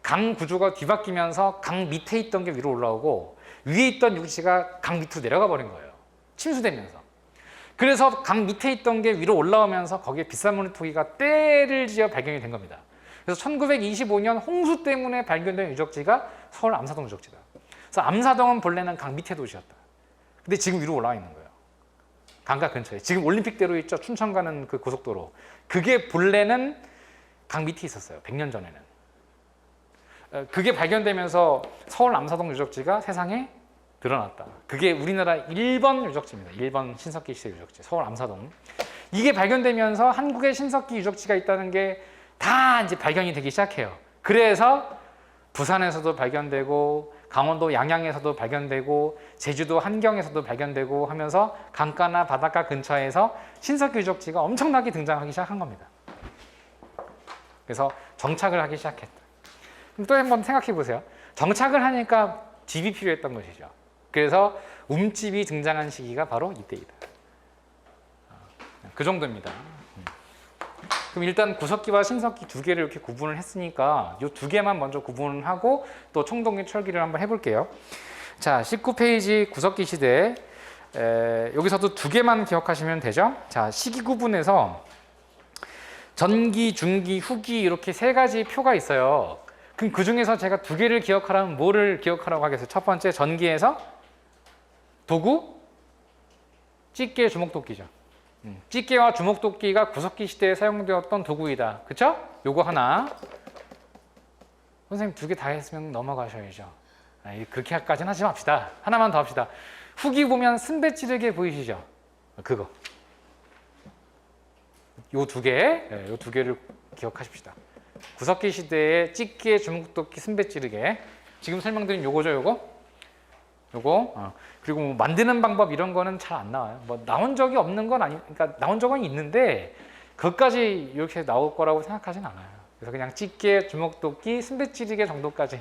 강 구조가 뒤바뀌면서 강 밑에 있던 게 위로 올라오고 위에 있던 유지가 강 밑으로 내려가 버린 거예요. 침수되면서. 그래서 강 밑에 있던 게 위로 올라오면서 거기에 빗산물의 토기가 때를 지어 발견이 된 겁니다. 그래서 1925년 홍수 때문에 발견된 유적지가 서울 암사동 유적지다. 그래서 암사동은 본래는 강 밑에 도시였다. 근데 지금 위로 올라와 있는 거예요. 강가 근처에. 지금 올림픽대로 있죠. 춘천 가는 그 고속도로. 그게 본래는 강 밑에 있었어요. 100년 전에는. 그게 발견되면서 서울 암사동 유적지가 세상에 드러났다. 그게 우리나라 1번 유적지입니다. 1번 신석기 시대 유적지. 서울 암사동. 이게 발견되면서 한국에 신석기 유적지가 있다는 게 다 이제 발견이 되기 시작해요. 그래서 부산에서도 발견되고 강원도 양양에서도 발견되고 제주도 한경에서도 발견되고 하면서 강가나 바닷가 근처에서 신석기 유적지가 엄청나게 등장하기 시작한 겁니다. 그래서 정착을 하기 시작했다. 그럼 또 한번 생각해 보세요. 정착을 하니까 집이 필요했던 것이죠. 그래서 움집이 등장한 시기가 바로 이때이다. 그 정도입니다. 그럼 일단 구석기와 신석기 두 개를 이렇게 구분을 했으니까 이 두 개만 먼저 구분을 하고 또 청동기 철기를 한번 해볼게요. 자, 19페이지 구석기 시대. 여기서도 두 개만 기억하시면 되죠. 자, 시기 구분에서 전기, 중기, 후기 이렇게 세 가지 표가 있어요. 그럼 그 중에서 제가 두 개를 기억하라면 뭐를 기억하라고 하겠어요? 첫 번째 전기에서 도구, 집게, 주먹도끼죠. 집게와 주먹도끼가 구석기 시대에 사용되었던 도구이다. 그쵸? 요거 하나. 선생님 두 개 다 했으면 넘어가셔야죠. 그렇게까지는 하지 맙시다. 하나만 더 합시다. 후기 보면 쓴배 찌르게 보이시죠? 그거. 요 두 개, 요 두 개를 기억하십시다. 구석기 시대에 집게, 주먹도끼, 쓴배 찌르게. 지금 설명드린 요거죠, 요거? 요거. 그리고 뭐 만드는 방법 이런 거는 잘 안 나와요. 뭐 나온 적이 없는 건 그러니까 나온 적은 있는데 그것까지 이렇게 나올 거라고 생각하진 않아요. 그래서 그냥 집게, 주먹도끼, 쓴배 찌르게 정도까지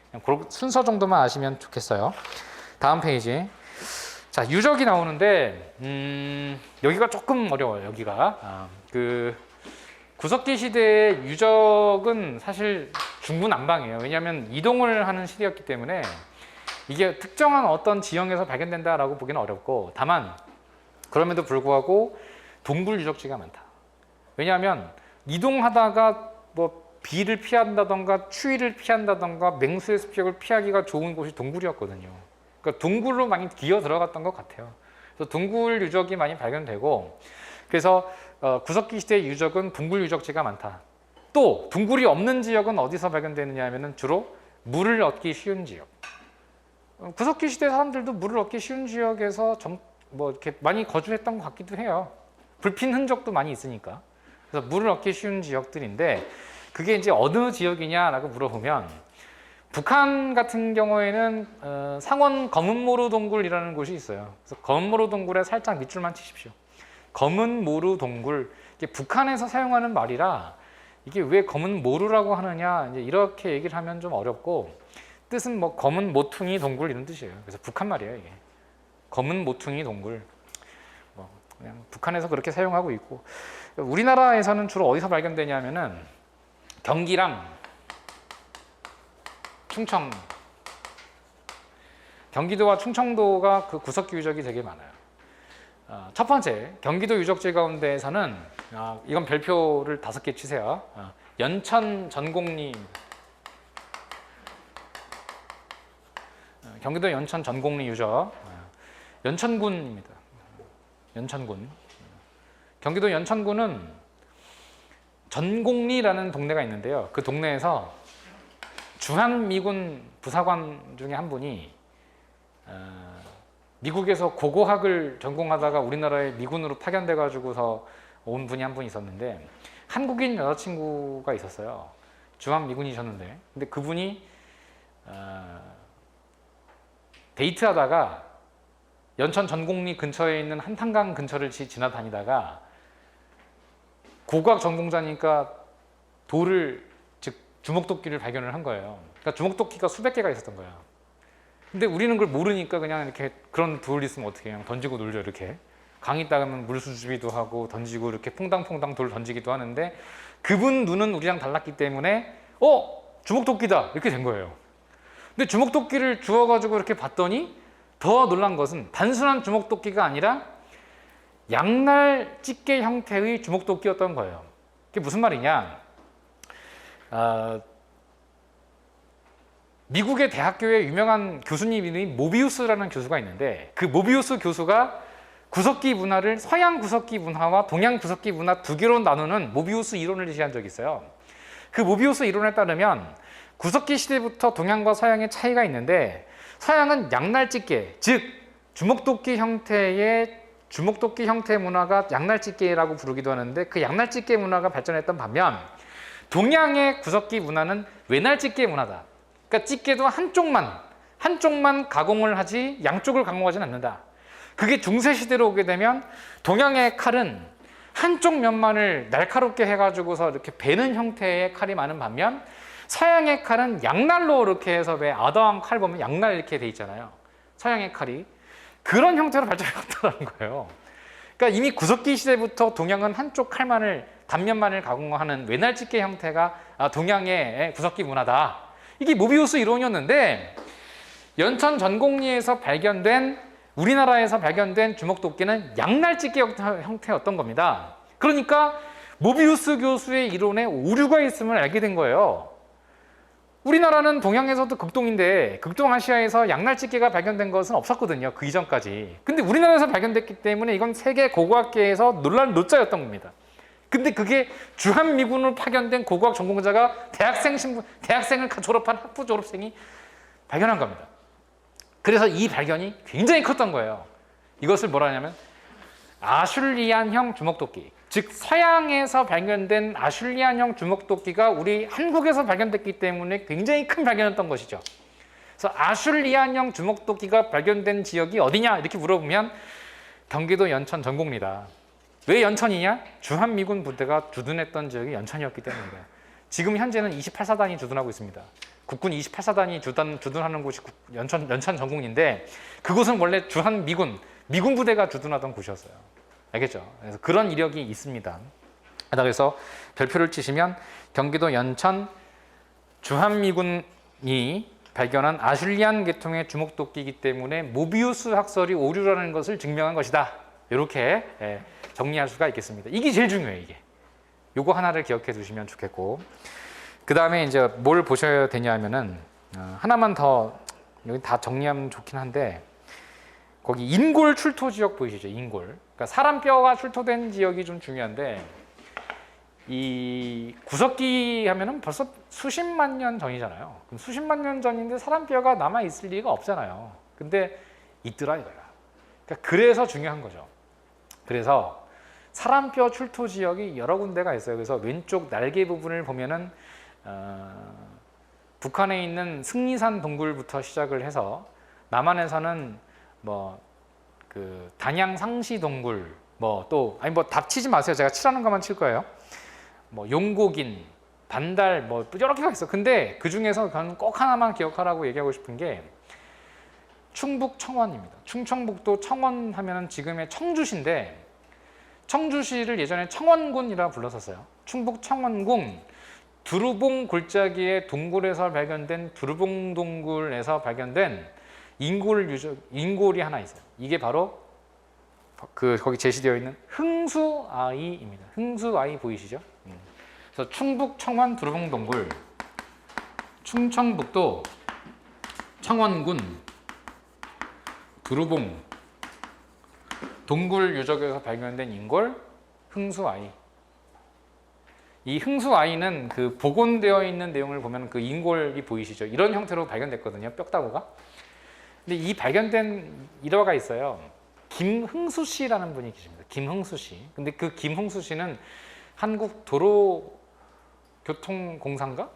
그냥 그런 순서 정도만 아시면 좋겠어요. 다음 페이지. 자, 유적이 나오는데 여기가 조금 어려워요. 여기가 그 구석기 시대의 유적은 사실 중구난방이에요. 왜냐하면 이동을 하는 시대였기 때문에 이게 특정한 어떤 지형에서 발견된다라고 보기는 어렵고, 다만 그럼에도 불구하고 동굴 유적지가 많다. 왜냐하면 이동하다가 뭐 비를 피한다던가 추위를 피한다던가 맹수의 습격을 피하기가 좋은 곳이 동굴이었거든요. 그러니까 동굴로 많이 기어 들어갔던 것 같아요. 그래서 동굴 유적이 많이 발견되고, 그래서 구석기 시대의 유적은 동굴 유적지가 많다. 또 동굴이 없는 지역은 어디서 발견되느냐 하면은 주로 물을 얻기 쉬운 지역. 구석기 시대 사람들도 물을 얻기 쉬운 지역에서 뭐 이렇게 많이 거주했던 것 같기도 해요. 불핀 흔적도 많이 있으니까. 그래서 물을 얻기 쉬운 지역들인데, 그게 이제 어느 지역이냐라고 물어보면 북한 같은 경우에는 상원 검은모루 동굴이라는 곳이 있어요. 그래서 검은모루 동굴에 살짝 밑줄만 치십시오. 검은모루 동굴. 이게 북한에서 사용하는 말이라 이게 왜 검은모루라고 하느냐 이제 이렇게 얘기를 하면 좀 어렵고, 뜻은 뭐 검은 모퉁이 동굴 이런 뜻이에요. 그래서 북한 말이에요, 이게. 검은 모퉁이 동굴. 뭐 그냥 북한에서 그렇게 사용하고 있고, 우리나라에서는 주로 어디서 발견되냐면은 경기랑 충청, 경기도와 충청도가 그 구석기 유적이 되게 많아요. 첫 번째 경기도 유적지 가운데에서는 이건 별표를 5개 치세요. 연천 전곡리입니다. 경기도 연천 전곡리 유적, 연천군입니다. 연천군. 경기도 연천군은 전곡리라는 동네가 있는데요. 그 동네에서 주한미군 부사관 중에 한 분이 미국에서 고고학을 전공하다가 우리나라에 미군으로 파견돼 가지고서 온 분이 한 분 있었는데, 한국인 여자친구가 있었어요. 주한미군이셨는데, 근데 그분이 데이트하다가 연천 전곡리 근처에 있는 한탄강 근처를 지나다니다가 고고학 전공자니까 돌을, 즉 주먹도끼를 발견을 한 거예요. 그러니까 주먹도끼가 수백 개가 있었던 거야. 근데 우리는 그걸 모르니까 그냥 이렇게 그런 돌 있으면 어떻게 그냥 던지고 놀죠. 이렇게 강이 따르면 물수주기도 하고 던지고 이렇게 퐁당퐁당 돌 던지기도 하는데 그분 눈은 우리랑 달랐기 때문에 주먹도끼다 이렇게 된 거예요. 근데 주먹도끼를 주워가지고 이렇게 봤더니 더 놀란 것은 단순한 주먹도끼가 아니라 양날 집게 형태의 주먹도끼였던 거예요. 그게 무슨 말이냐? 미국의 대학교에 유명한 교수님이 모비우스라는 교수가 있는데 그 모비우스 교수가 구석기 문화를 서양 구석기 문화와 동양 구석기 문화 두 개로 나누는 모비우스 이론을 제시한 적이 있어요. 그 모비우스 이론에 따르면 구석기 시대부터 동양과 서양의 차이가 있는데 서양은 양날집게, 즉 주먹도끼 형태의 문화가 양날집게라고 부르기도 하는데 그 양날집게 문화가 발전했던 반면 동양의 구석기 문화는 외날집게 문화다. 그러니까 집게도 한쪽만 가공을 하지 양쪽을 가공하지는 않는다. 그게 중세시대로 오게 되면 동양의 칼은 한쪽 면만을 날카롭게 해가지고서 이렇게 베는 형태의 칼이 많은 반면 서양의 칼은 양날로 이렇게 해서 왜 아담 칼 보면 양날 이렇게 돼 있잖아요. 서양의 칼이 그런 형태로 발전했다는 거예요. 그러니까 이미 구석기 시대부터 동양은 한쪽 칼만을 단면만을 가공하는 외날집게 형태가 동양의 구석기 문화다. 이게 모비우스 이론이었는데 연천 전곡리에서 우리나라에서 발견된 주먹도끼는 양날집게 형태였던 겁니다. 그러니까 모비우스 교수의 이론에 오류가 있음을 알게 된 거예요. 우리나라는 동양에서도 극동인데 극동아시아에서 양날집게가 발견된 것은 없었거든요. 그 이전까지. 근데 우리나라에서 발견됐기 때문에 이건 세계 고고학계에서 놀랄 노자였던 겁니다. 근데 그게 주한미군으로 파견된 고고학 전공자가 대학생을 졸업한 학부 졸업생이 발견한 겁니다. 그래서 이 발견이 굉장히 컸던 거예요. 이것을 뭐라 하냐면 아슐리안형 주먹도끼, 즉 서양에서 발견된 아슐리안형 주먹도끼가 우리 한국에서 발견됐기 때문에 굉장히 큰 발견이었던 것이죠. 그래서 아슐리안형 주먹도끼가 발견된 지역이 어디냐 이렇게 물어보면 경기도 연천 전곡리다. 왜 연천이냐? 주한미군 부대가 주둔했던 지역이 연천이었기 때문입니다. 지금 현재는 28사단이 주둔하고 있습니다. 국군 28사단이 주둔하는 곳이 연천 전곡리인데 그곳은 원래 주한미군 부대가 주둔하던 곳이었어요. 알겠죠? 그래서 그런 이력이 있습니다. 그래서 별표를 치시면 경기도 연천 주한미군이 발견한 아슐리안 계통의 주먹도끼이기 때문에 모비우스 학설이 오류라는 것을 증명한 것이다. 이렇게 정리할 수가 있겠습니다. 이게 제일 중요해요. 이게. 요거 하나를 기억해 두시면 좋겠고, 그 다음에 이제 뭘 보셔야 되냐면은 하나만 더 여기 다 정리하면 좋긴 한데 거기 인골 출토 지역 보이시죠? 인골. 그러니까 사람 뼈가 출토된 지역이 좀 중요한데 이 구석기 하면은 벌써 수십만 년 전이잖아요. 그럼 수십만 년 전인데 사람 뼈가 남아 있을 리가 없잖아요. 근데 있더라 이거야. 그러니까 그래서 중요한 거죠. 그래서 사람 뼈 출토 지역이 여러 군데가 있어요. 그래서 왼쪽 날개 부분을 보면은 북한에 있는 승리산 동굴부터 시작을 해서 남한에서는 뭐 그 단양 상시 동굴 뭐 답 치지 마세요. 제가 치라는 것만 칠 거예요. 뭐 용곡인, 반달 뭐 여러 개가 있어. 근데 그 중에서 저는 꼭 하나만 기억하라고 얘기하고 싶은 게 충북 청원입니다. 충청북도 청원 하면은 지금의 청주시인데 청주시를 예전에 청원군이라 불렀었어요. 충북 청원군 두루봉 골짜기의 동굴에서 발견된 두루봉 동굴에서 발견된 인골이 하나 있어요. 이게 바로 거기 제시되어 있는 흥수아이입니다. 흥수아이 보이시죠? 그래서 충북 청원 두루봉 동굴, 충청북도 청원군 두루봉 동굴 유적에서 발견된 인골 흥수아이. 이 흥수아이는 그 복원되어 있는 내용을 보면 그 인골이 보이시죠? 이런 형태로 발견됐거든요. 뼈다구가. 근데 이 발견된 일화가 있어요. 김흥수 씨라는 분이 계십니다. 김흥수 씨. 근데 그 김흥수 씨는 한국 도로교통공사인가?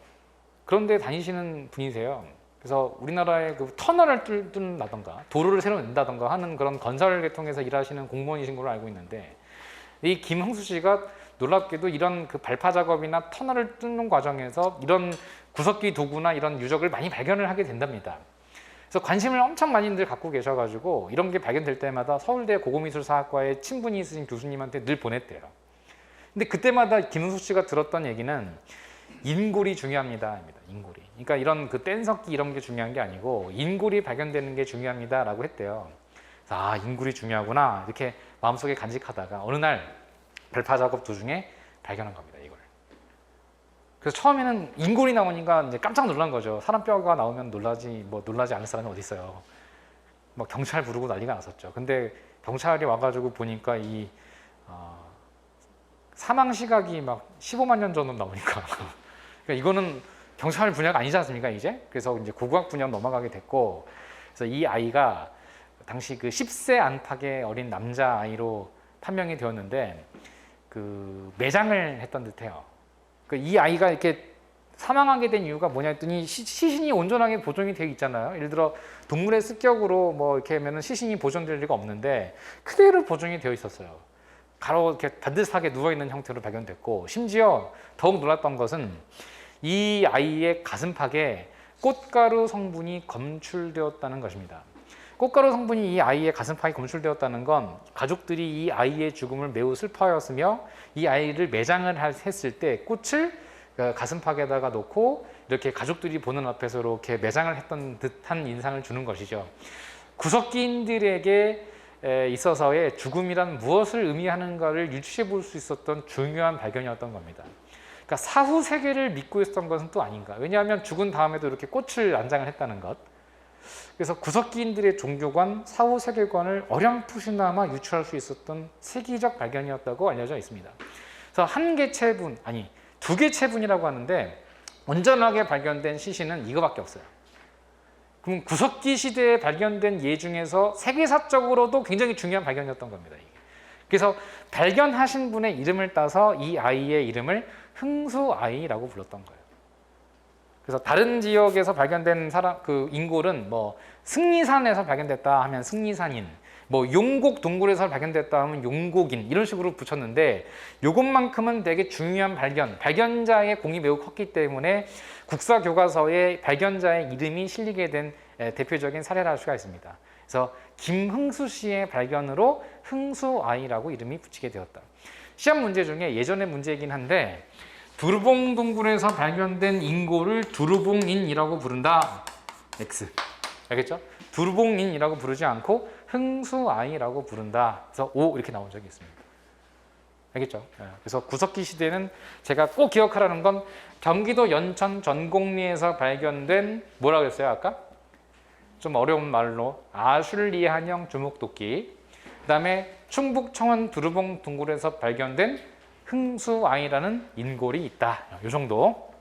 그런 데 다니시는 분이세요. 그래서 우리나라의 그 터널을 뚫는다던가 도로를 새로 낸다던가 하는 그런 건설 계통에서 일하시는 공무원이신 걸로 알고 있는데, 이 김흥수 씨가 놀랍게도 이런 그 발파 작업이나 터널을 뚫는 과정에서 이런 구석기 도구나 이런 유적을 많이 발견을 하게 된답니다. 그래서 관심을 엄청 많이들 갖고 계셔가지고 이런 게 발견될 때마다 서울대 고고미술사학과에 친분이 있으신 교수님한테 늘 보냈대요. 근데 그때마다 김흥수 씨가 들었던 얘기는 인골이 중요합니다. 인골이. 그러니까 이런 그 뗀석기 이런 게 중요한 게 아니고 인골이 발견되는 게 중요합니다라고 했대요. 그래서 아, 인골이 중요하구나 이렇게 마음속에 간직하다가 어느 날 발파 작업 도중에 발견한 겁니다. 이걸. 그래서 처음에는 인골이 나오니까 이제 깜짝 놀란 거죠. 사람 뼈가 나오면 놀라지 않을 사람이 어디 있어요. 막 경찰 부르고 난리가 났었죠. 근데 경찰이 와가지고 보니까 이 사망 시각이 막 15만 년 전으로 나오니까 그러니까 이거는 경찰 분야가 아니지 않습니까 이제? 그래서 이제 고고학 분야로 넘어가게 됐고, 그래서 이 아이가 당시 그 10세 안팎의 어린 남자 아이로 판명이 되었는데 그 매장을 했던 듯해요. 이 아이가 이렇게 사망하게 된 이유가 뭐냐 했더니 시신이 온전하게 보존이 되어 있잖아요. 예를 들어 동물의 습격으로 뭐 이렇게 하면은 시신이 보존될 리가 없는데 그대로 보존이 되어 있었어요. 가로 이렇게 반듯하게 누워 있는 형태로 발견됐고, 심지어 더욱 놀랐던 것은 이 아이의 가슴팍에 꽃가루 성분이 검출되었다는 것입니다. 꽃가루 성분이 이 아이의 가슴팍에 검출되었다는 건 가족들이 이 아이의 죽음을 매우 슬퍼하였으며 이 아이를 매장을 했을 때 꽃을 가슴팍에다가 놓고 이렇게 가족들이 보는 앞에서 이렇게 매장을 했던 듯한 인상을 주는 것이죠. 구석기인들에게 있어서의 죽음이란 무엇을 의미하는가를 유추해 볼 수 있었던 중요한 발견이었던 겁니다. 그러니까 사후 세계를 믿고 있었던 것은 또 아닌가. 왜냐하면 죽은 다음에도 이렇게 꽃을 안장을 했다는 것. 그래서 구석기인들의 종교관, 사후 세계관을 어렴풋이나마 유추할 수 있었던 세계적 발견이었다고 알려져 있습니다. 그래서 한 개 체분, 아니 두 개 체분이라고 하는데 온전하게 발견된 시신은 이거밖에 없어요. 그럼 구석기 시대에 발견된 예 중에서 세계사적으로도 굉장히 중요한 발견이었던 겁니다. 이게. 그래서 발견하신 분의 이름을 따서 이 아이의 이름을 흥수아이라고 불렀던 거예요. 그래서 다른 지역에서 발견된 그 인골은 뭐 승리산에서 발견됐다 하면 승리산인, 뭐 용곡 동굴에서 발견됐다 하면 용곡인 이런 식으로 붙였는데, 요것만큼은 되게 중요한 발견자의 공이 매우 컸기 때문에 국사교과서에 발견자의 이름이 실리게 된 대표적인 사례라 할 수가 있습니다. 그래서 김흥수 씨의 발견으로 흥수아이라고 이름이 붙이게 되었다. 시험 문제 중에 예전의 문제이긴 한데 두루봉 동굴에서 발견된 인골을 두루봉인이라고 부른다. X. 알겠죠? 두루봉인이라고 부르지 않고 흥수아이라고 부른다. 그래서 O 이렇게 나온 적이 있습니다. 알겠죠? 그래서 구석기 시대는 제가 꼭 기억하라는 건 경기도 연천 전곡리에서 발견된 뭐라고 했어요 아까? 좀 어려운 말로 아슐리한형 주목도끼, 그 다음에 충북 청원 두루봉 동굴에서 발견된 흥수아이라는 인골이 있다. 이 정도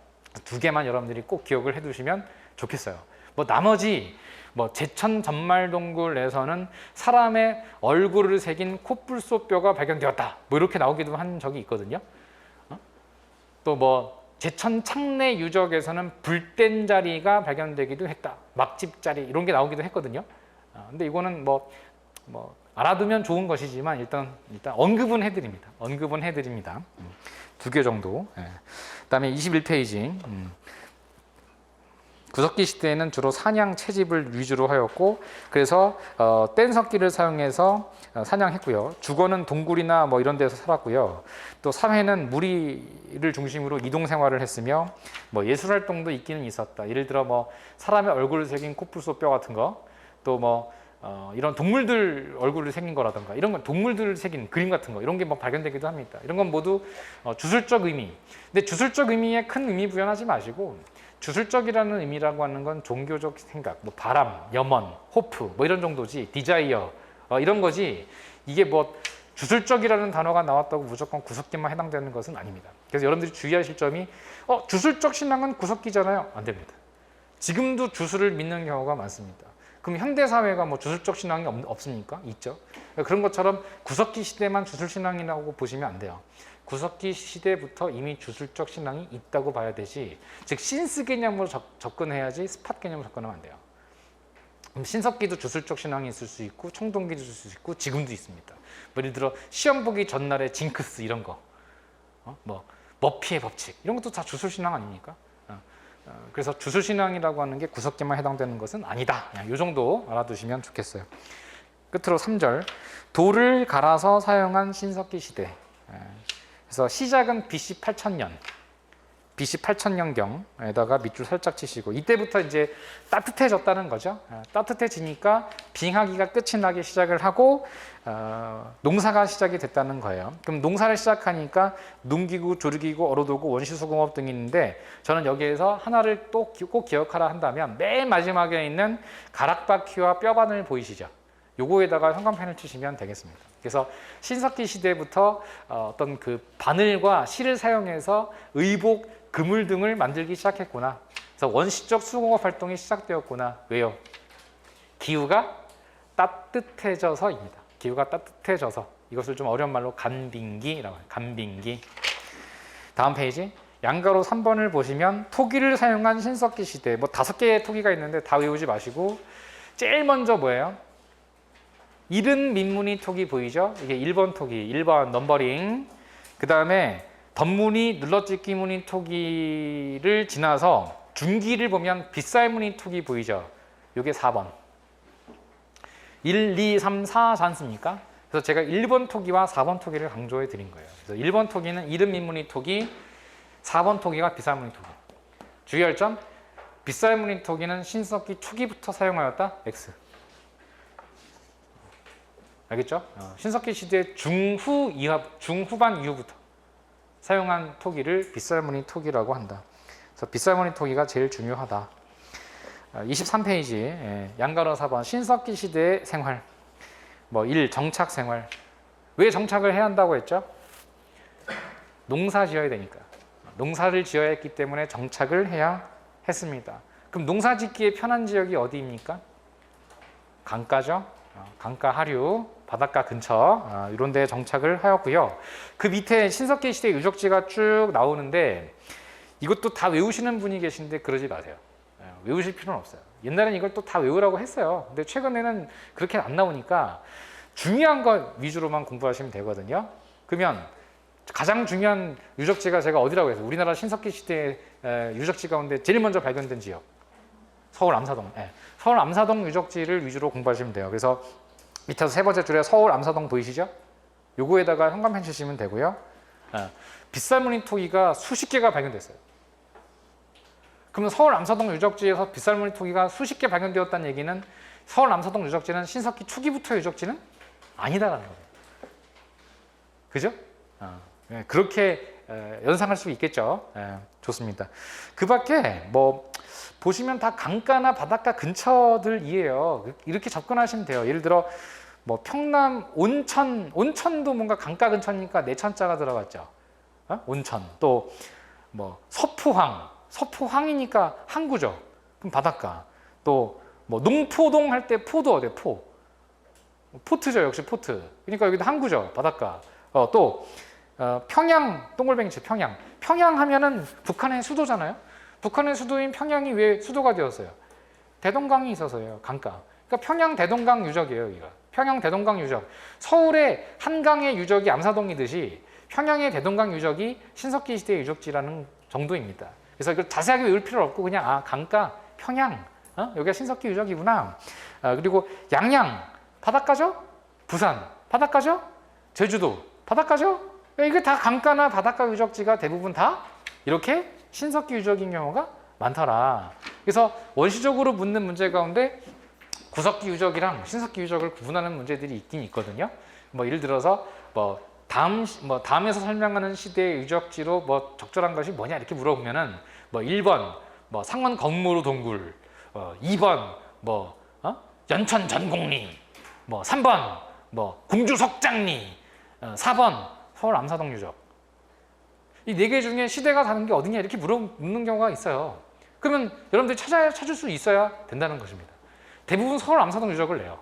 두 개만 여러분들이 꼭 기억을 해두시면 좋겠어요. 뭐 나머지 뭐 제천 전말동굴에서는 사람의 얼굴을 새긴 코뿔소뼈가 발견되었다. 뭐 이렇게 나오기도 한 적이 있거든요. 또 뭐 제천 창내 유적에서는 불된 자리가 발견되기도 했다. 막집 자리 이런 게 나오기도 했거든요. 근데 이거는 뭐 알아두면 좋은 것이지만 일단 언급은 해드립니다. 언급은 해드립니다. 두 개 정도. 그다음에 21페이지. 구석기 시대에는 주로 사냥 채집을 위주로 하였고, 그래서 뗀석기를 사용해서 사냥했고요. 주거는 동굴이나 뭐 이런 데서 살았고요. 또 사회는 무리를 중심으로 이동 생활을 했으며 뭐 예술 활동도 있기는 있었다. 예를 들어 뭐 사람의 얼굴을 새긴 코뿔소 뼈 같은 거, 또 뭐 이런 동물들 얼굴을 새긴 거라든가 이런 건 동물들을 새긴 그림 같은 거 이런 게 뭐 발견되기도 합니다. 이런 건 모두 주술적 의미. 근데 주술적 의미에 큰 의미 부여하지 마시고, 주술적이라는 의미라고 하는 건 종교적 생각, 뭐 바람, 염원, 호프 뭐 이런 정도지, 디자이어 이런 거지, 이게 뭐 주술적이라는 단어가 나왔다고 무조건 구석기만 해당되는 것은 아닙니다. 그래서 여러분들이 주의하실 점이 주술적 신앙은 구석기잖아요. 안 됩니다. 지금도 주술을 믿는 경우가 많습니다. 그럼 현대사회가 뭐 주술적 신앙이 없습니까? 있죠. 그런 것처럼 구석기 시대만 주술신앙이라고 보시면 안 돼요. 구석기 시대부터 이미 주술적 신앙이 있다고 봐야 되지, 즉 신스 개념으로 접근해야지 스팟 개념으로 접근하면 안 돼요. 그럼 신석기도 주술적 신앙이 있을 수 있고 청동기도 있을 수 있고 지금도 있습니다. 예를 들어 시험 보기 전날에 징크스 이런 거, 뭐 머피의 법칙 이런 것도 다 주술 신앙 아닙니까? 그래서 주술 신앙이라고 하는 게 구석기만 해당되는 것은 아니다. 그냥 이 정도 알아두시면 좋겠어요. 끝으로 3절, 돌을 갈아서 사용한 신석기 시대. 그래서 시작은 BC 8000년, BC 8000년경에다가 밑줄 살짝 치시고, 이때부터 이제 따뜻해졌다는 거죠. 따뜻해지니까 빙하기가 끝이 나기 시작을 하고 농사가 시작이 됐다는 거예요. 그럼 농사를 시작하니까 농기구, 조리기구, 얼어도구, 원시수공업 등이 있는데, 저는 여기에서 하나를 또 꼭 기억하라 한다면 맨 마지막에 있는 가락바퀴와 뼈바늘 보이시죠? 요거에다가 형광펜을 치시면 되겠습니다. 그래서 신석기 시대부터 어떤 그 바늘과 실을 사용해서 의복, 그물 등을 만들기 시작했구나. 그래서 원시적 수공업 활동이 시작되었구나. 왜요? 기후가 따뜻해져서입니다. 기후가 따뜻해져서. 이것을 좀 어려운 말로 간빙기라고 해요. 간빙기. 다음 페이지. 양가로 3번을 보시면 토기를 사용한 신석기 시대. 뭐 5개의 토기가 있는데 다 외우지 마시고, 제일 먼저 뭐예요? 이른 민무늬 토기 보이죠? 이게 1번 토기, 1번 넘버링. 그 다음에 덧무늬, 눌러찍기 무늬 토기를 지나서 중기를 보면 빗살 무늬 토기 보이죠? 이게 4번. 1, 2, 3, 4지 않습니까? 그래서 제가 1번 토기와 4번 토기를 강조해 드린 거예요. 그래서 1번 토기는 이른 민무늬 토기, 4번 토기가 빗살 무늬 토기. 주의할 점, 빗살 무늬 토기는 신석기 초기부터 사용하였다. X. 알겠죠? 신석기 시대 중후반 이후부터 사용한 토기를 빗살무늬 토기라고 한다. 그래서 빗살무늬 토기가 제일 중요하다. 23페이지 양가로 4번 신석기 시대의 생활. 1. 정착 생활. 왜 정착을 해야 한다고 했죠? 농사 지어야 되니까. 농사를 지어야 했기 때문에 정착을 해야 했습니다. 그럼 농사 짓기에 편한 지역이 어디입니까? 강가죠. 강가 하류, 바닷가 근처 이런 데 정착을 하였고요. 그 밑에 신석기 시대 유적지가 쭉 나오는데, 이것도 다 외우시는 분이 계신데 그러지 마세요. 외우실 필요는 없어요. 옛날에는 이걸 또 다 외우라고 했어요. 근데 최근에는 그렇게 안 나오니까 중요한 것 위주로만 공부하시면 되거든요. 그러면 가장 중요한 유적지가 제가 어디라고 해서 우리나라 신석기 시대 유적지 가운데 제일 먼저 발견된 지역, 서울 암사동. 서울 암사동 유적지를 위주로 공부하시면 돼요. 그래서 밑에서 세 번째 줄에 서울 암사동 보이시죠? 요거에다가 형광펜 치시면 되고요. 빗살무늬 토기가 수십 개가 발견됐어요. 그러면 서울 암사동 유적지에서 빗살무늬 토기가 수십 개 발견되었다는 얘기는 서울 암사동 유적지는 신석기 초기부터 유적지는 아니다라는 거예요. 그죠? 그렇게 연상할 수 있겠죠. 좋습니다. 그 밖에 보시면 다 강가나 바닷가 근처들이에요. 이렇게 접근하시면 돼요. 예를 들어 평남 온천도 뭔가 강가 근처니까 내천자가 들어갔죠. 온천. 또 서포항이니까 항구죠. 그럼 바닷가. 또 농포동 할 때 포도 어디요? 포트죠. 역시 포트. 그러니까 여기도 항구죠. 바닷가. 또 평양, 동글뱅이치 평양 하면은 북한의 수도잖아요. 북한의 수도인 평양이 왜 수도가 되었어요? 대동강이 있어서요. 강가. 그러니까 평양 대동강 유적이에요. 여기가. 평양 대동강 유적. 서울의 한강의 유적이 암사동이듯이 평양의 대동강 유적이 신석기 시대 유적지라는 정도입니다. 그래서 이걸 자세하게 외울 필요 없고 그냥 강가, 평양, 여기가 신석기 유적이구나. 그리고 양양, 바닷가죠? 부산, 바닷가죠? 제주도, 바닷가죠? 이게 다 강가나 바닷가 유적지가 대부분 다 이렇게 신석기 유적인 경우가 많더라. 그래서 원시적으로 묻는 문제 가운데 구석기 유적이랑 신석기 유적을 구분하는 문제들이 있긴 있거든요. 예를 들어서 다음에서 설명하는 시대의 유적지로 적절한 것이 뭐냐 이렇게 물어보면은 1번 상원 건무로 동굴, 2번 연천 전곡리, 3번 공주 석장리, 4번 서울 암사동 유적. 이 4개 중에 시대가 다른 게 어디냐 이렇게 묻는 경우가 있어요. 그러면 여러분들이 찾을 수 있어야 된다는 것입니다. 대부분 서울 암사동 유적을 내요.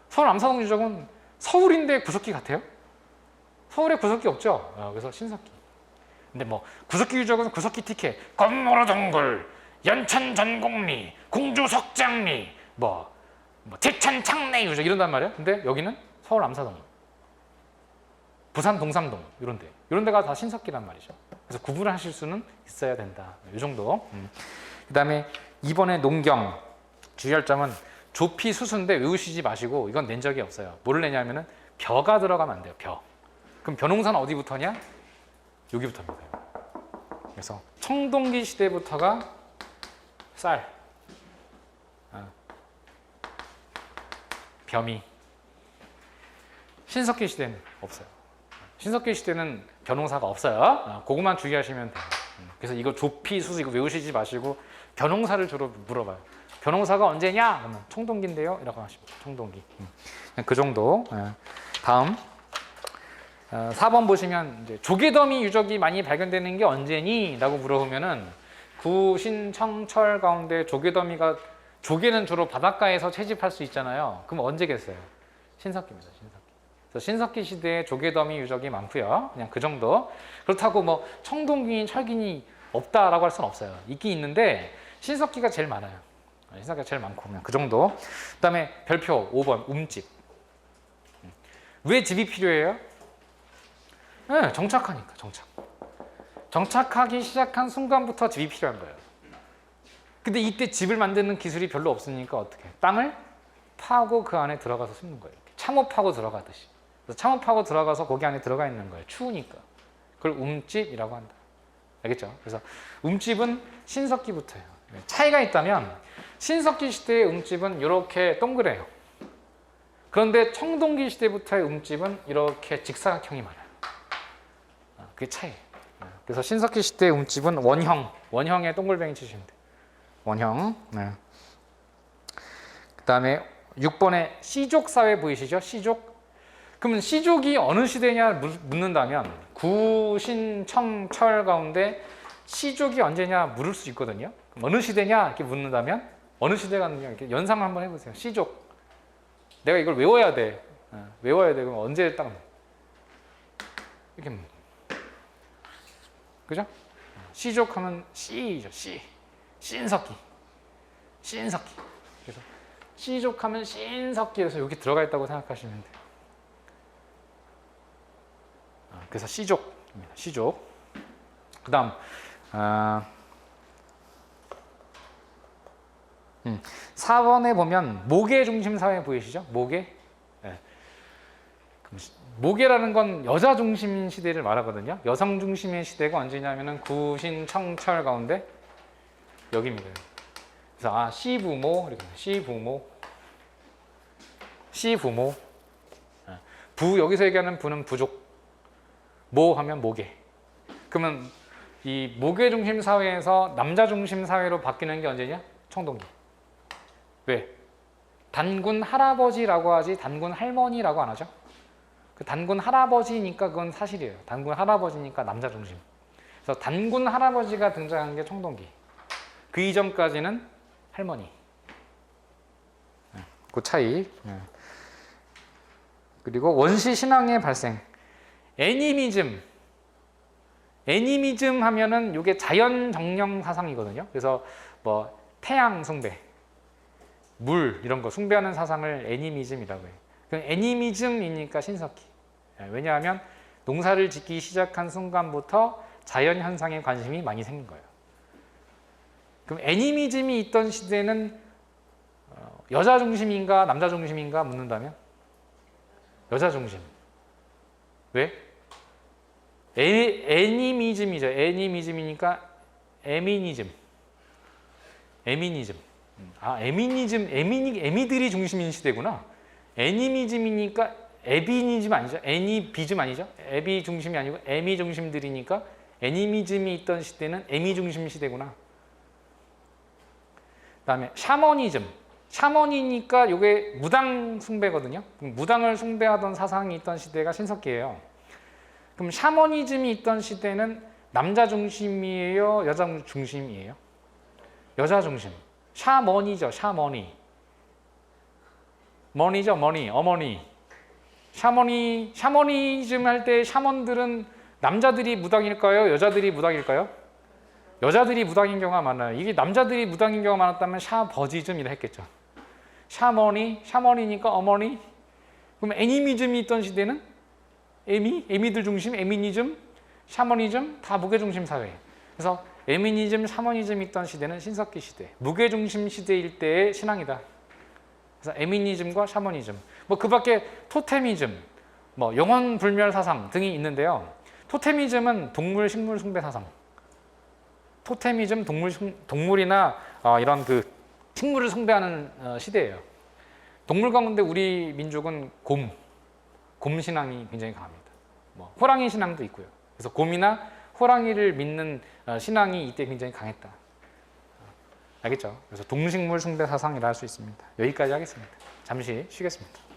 서울 암사동 유적은 서울인데 구석기 같아요? 서울에 구석기 없죠. 그래서 신석기. 근데 뭐 구석기 유적은 구석기 티켓, 건모로 동굴, 연천 전곡리, 공주 석장리, 뭐 대천 창내 유적 이런단 말이야. 근데 여기는 서울 남사동, 부산 동삼동 이런 데가 다 신석기란 말이죠. 그래서 구분을 하실 수는 있어야 된다. 이 정도. 그다음에 이번에 농경 주의할 점은 조피 수수인데 외우시지 마시고 이건 낸 적이 없어요. 뭐를 내냐면은 벼가 들어가면 안 돼요. 벼. 그럼 벼농사는 어디부터냐? 여기부터입니다. 그래서 청동기 시대부터가 쌀, 벼미. 신석기 시대는 없어요. 신석기 시대는 벼농사가 없어요. 그것만 주의하시면 돼요. 그래서 이거 조피 수수 이거 외우시지 마시고 벼농사를 주로 물어봐요. 벼농사가 언제냐? 그러면 청동기인데요. 이라고 하십니다. 청동기. 그 정도. 다음 4번 보시면 이제 조개더미 유적이 많이 발견되는 게 언제니? 라고 물어보면은 구신청철 가운데 조개는 주로 바닷가에서 채집할 수 있잖아요. 그럼 언제겠어요? 신석기입니다. 신석기. 그래서 신석기 시대에 조개더미 유적이 많고요. 그냥 그 정도. 그렇다고 뭐 청동기인 철기니 없다라고 할 수는 없어요. 있긴 있는데 신석기가 제일 많아요. 신석기가 제일 많고 그냥 그 정도. 그다음에 별표 5번 움집. 왜 집이 필요해요? 네, 정착하니까 정착하기 시작한 순간부터 집이 필요한 거예요. 근데 이때 집을 만드는 기술이 별로 없으니까 어떻게? 땅을 파고 그 안에 들어가서 숨는 거예요. 창호 파고 들어가듯이. 그래서 창호 파고 들어가서 거기 안에 들어가 있는 거예요. 추우니까. 그걸 움집이라고 한다. 알겠죠? 그래서 움집은 신석기부터예요. 차이가 있다면 신석기 시대의 움집은 이렇게 동그래요. 그런데 청동기 시대부터의 움집은 이렇게 직사각형이 많아요. 그게 차이. 그래서 신석기 시대의 움집은 원형의 동글뱅이 치시면 돼요. 원형. 네. 그 다음에 6번에 시족 사회 보이시죠? 시족. 그러면 시족이 어느 시대냐 묻는다면 구신청철 가운데 시족이 언제냐 물을 수 있거든요. 그럼 어느 시대냐 이렇게 묻는다면 어느 시대가 이렇게 연상을 한번 해보세요. 시족. 내가 이걸 외워야 돼. 외워야 돼. 그럼 언제 딱 이렇게 그죠? 시족하면 시죠. 신석기. 그래서 시족하면 신석기에서 여기 들어가 있다고 생각하시면 돼요. 그래서 시족입니다. 시족. 그다음 4번에 보면 모계 중심 사회 보이시죠? 모계. 네. 모계라는 건 여자 중심인 시대를 말하거든요. 여성 중심의 시대가 언제냐면은 구신청철 가운데 여기입니다. 그래서 시부모 이렇게 시부모. 부 여기서 얘기하는 부는 부족. 모 하면 모계. 그러면 이 모계 중심 사회에서 남자 중심 사회로 바뀌는 게 언제냐? 청동기. 왜? 단군 할아버지라고 하지 단군 할머니라고 안 하죠? 그 단군 할아버지니까 그건 사실이에요. 단군 할아버지니까 남자 중심. 그래서 단군 할아버지가 등장한 게 청동기. 그 이전까지는 할머니. 그 차이. 그리고 원시 신앙의 발생. 애니미즘 하면은 이게 자연 정령 사상이거든요. 그래서 뭐 태양 숭배, 물 이런 거 숭배하는 사상을 애니미즘이라고 해요. 애니미즘이니까 신석기. 왜냐하면 농사를 짓기 시작한 순간부터 자연 현상에 관심이 많이 생긴 거예요. 그럼 애니미즘이 있던 시대는 여자 중심인가 남자 중심인가 묻는다면 여자 중심. 왜? 애니미즘이죠. 애니미즘이니까 에미니즘. 에미들이 중심인 시대구나. 애니미즘이니까 에비니즘 아니죠? 애니비즘 아니죠? 에비 중심이 아니고 에미 중심들이니까 애니미즘이 있던 시대는 에미 중심 시대구나. 그다음에 샤머니니까 이게 무당 숭배거든요. 무당을 숭배하던 사상이 있던 시대가 신석기예요. 그럼 샤머니즘이 있던 시대는 남자 중심이에요? 여자 중심이에요? 여자 중심. 샤머니죠. 샤머니. 머니죠. 머니. 어머니. 샤머니즘 할 때 샤먼들은 남자들이 무당일까요? 여자들이 무당일까요? 여자들이 무당인 경우가 많아요. 이게 남자들이 무당인 경우가 많았다면 샤버지즘이라 했겠죠. 샤머니니까 어머니. 그럼 애니미즘이 있던 시대는 애미들 중심, 애미니즘, 샤머니즘 다 무게중심 사회. 그래서 애미니즘, 샤머니즘 있던 시대는 신석기 시대, 무게중심 시대일 때의 신앙이다. 그래서 애미니즘과 샤머니즘, 뭐 그밖에 토테미즘, 뭐 영원 불멸 사상 등이 있는데요. 토테미즘은 동물, 식물 숭배 사상. 토테미즘, 동물이나 이런 그 식물을 숭배하는 시대예요. 동물 가운데 우리 민족은 곰 신앙이 굉장히 강합니다. 뭐 호랑이 신앙도 있고요. 그래서 곰이나 호랑이를 믿는 신앙이 이때 굉장히 강했다. 알겠죠? 그래서 동식물 숭배 사상이라 할 수 있습니다. 여기까지 하겠습니다. 잠시 쉬겠습니다.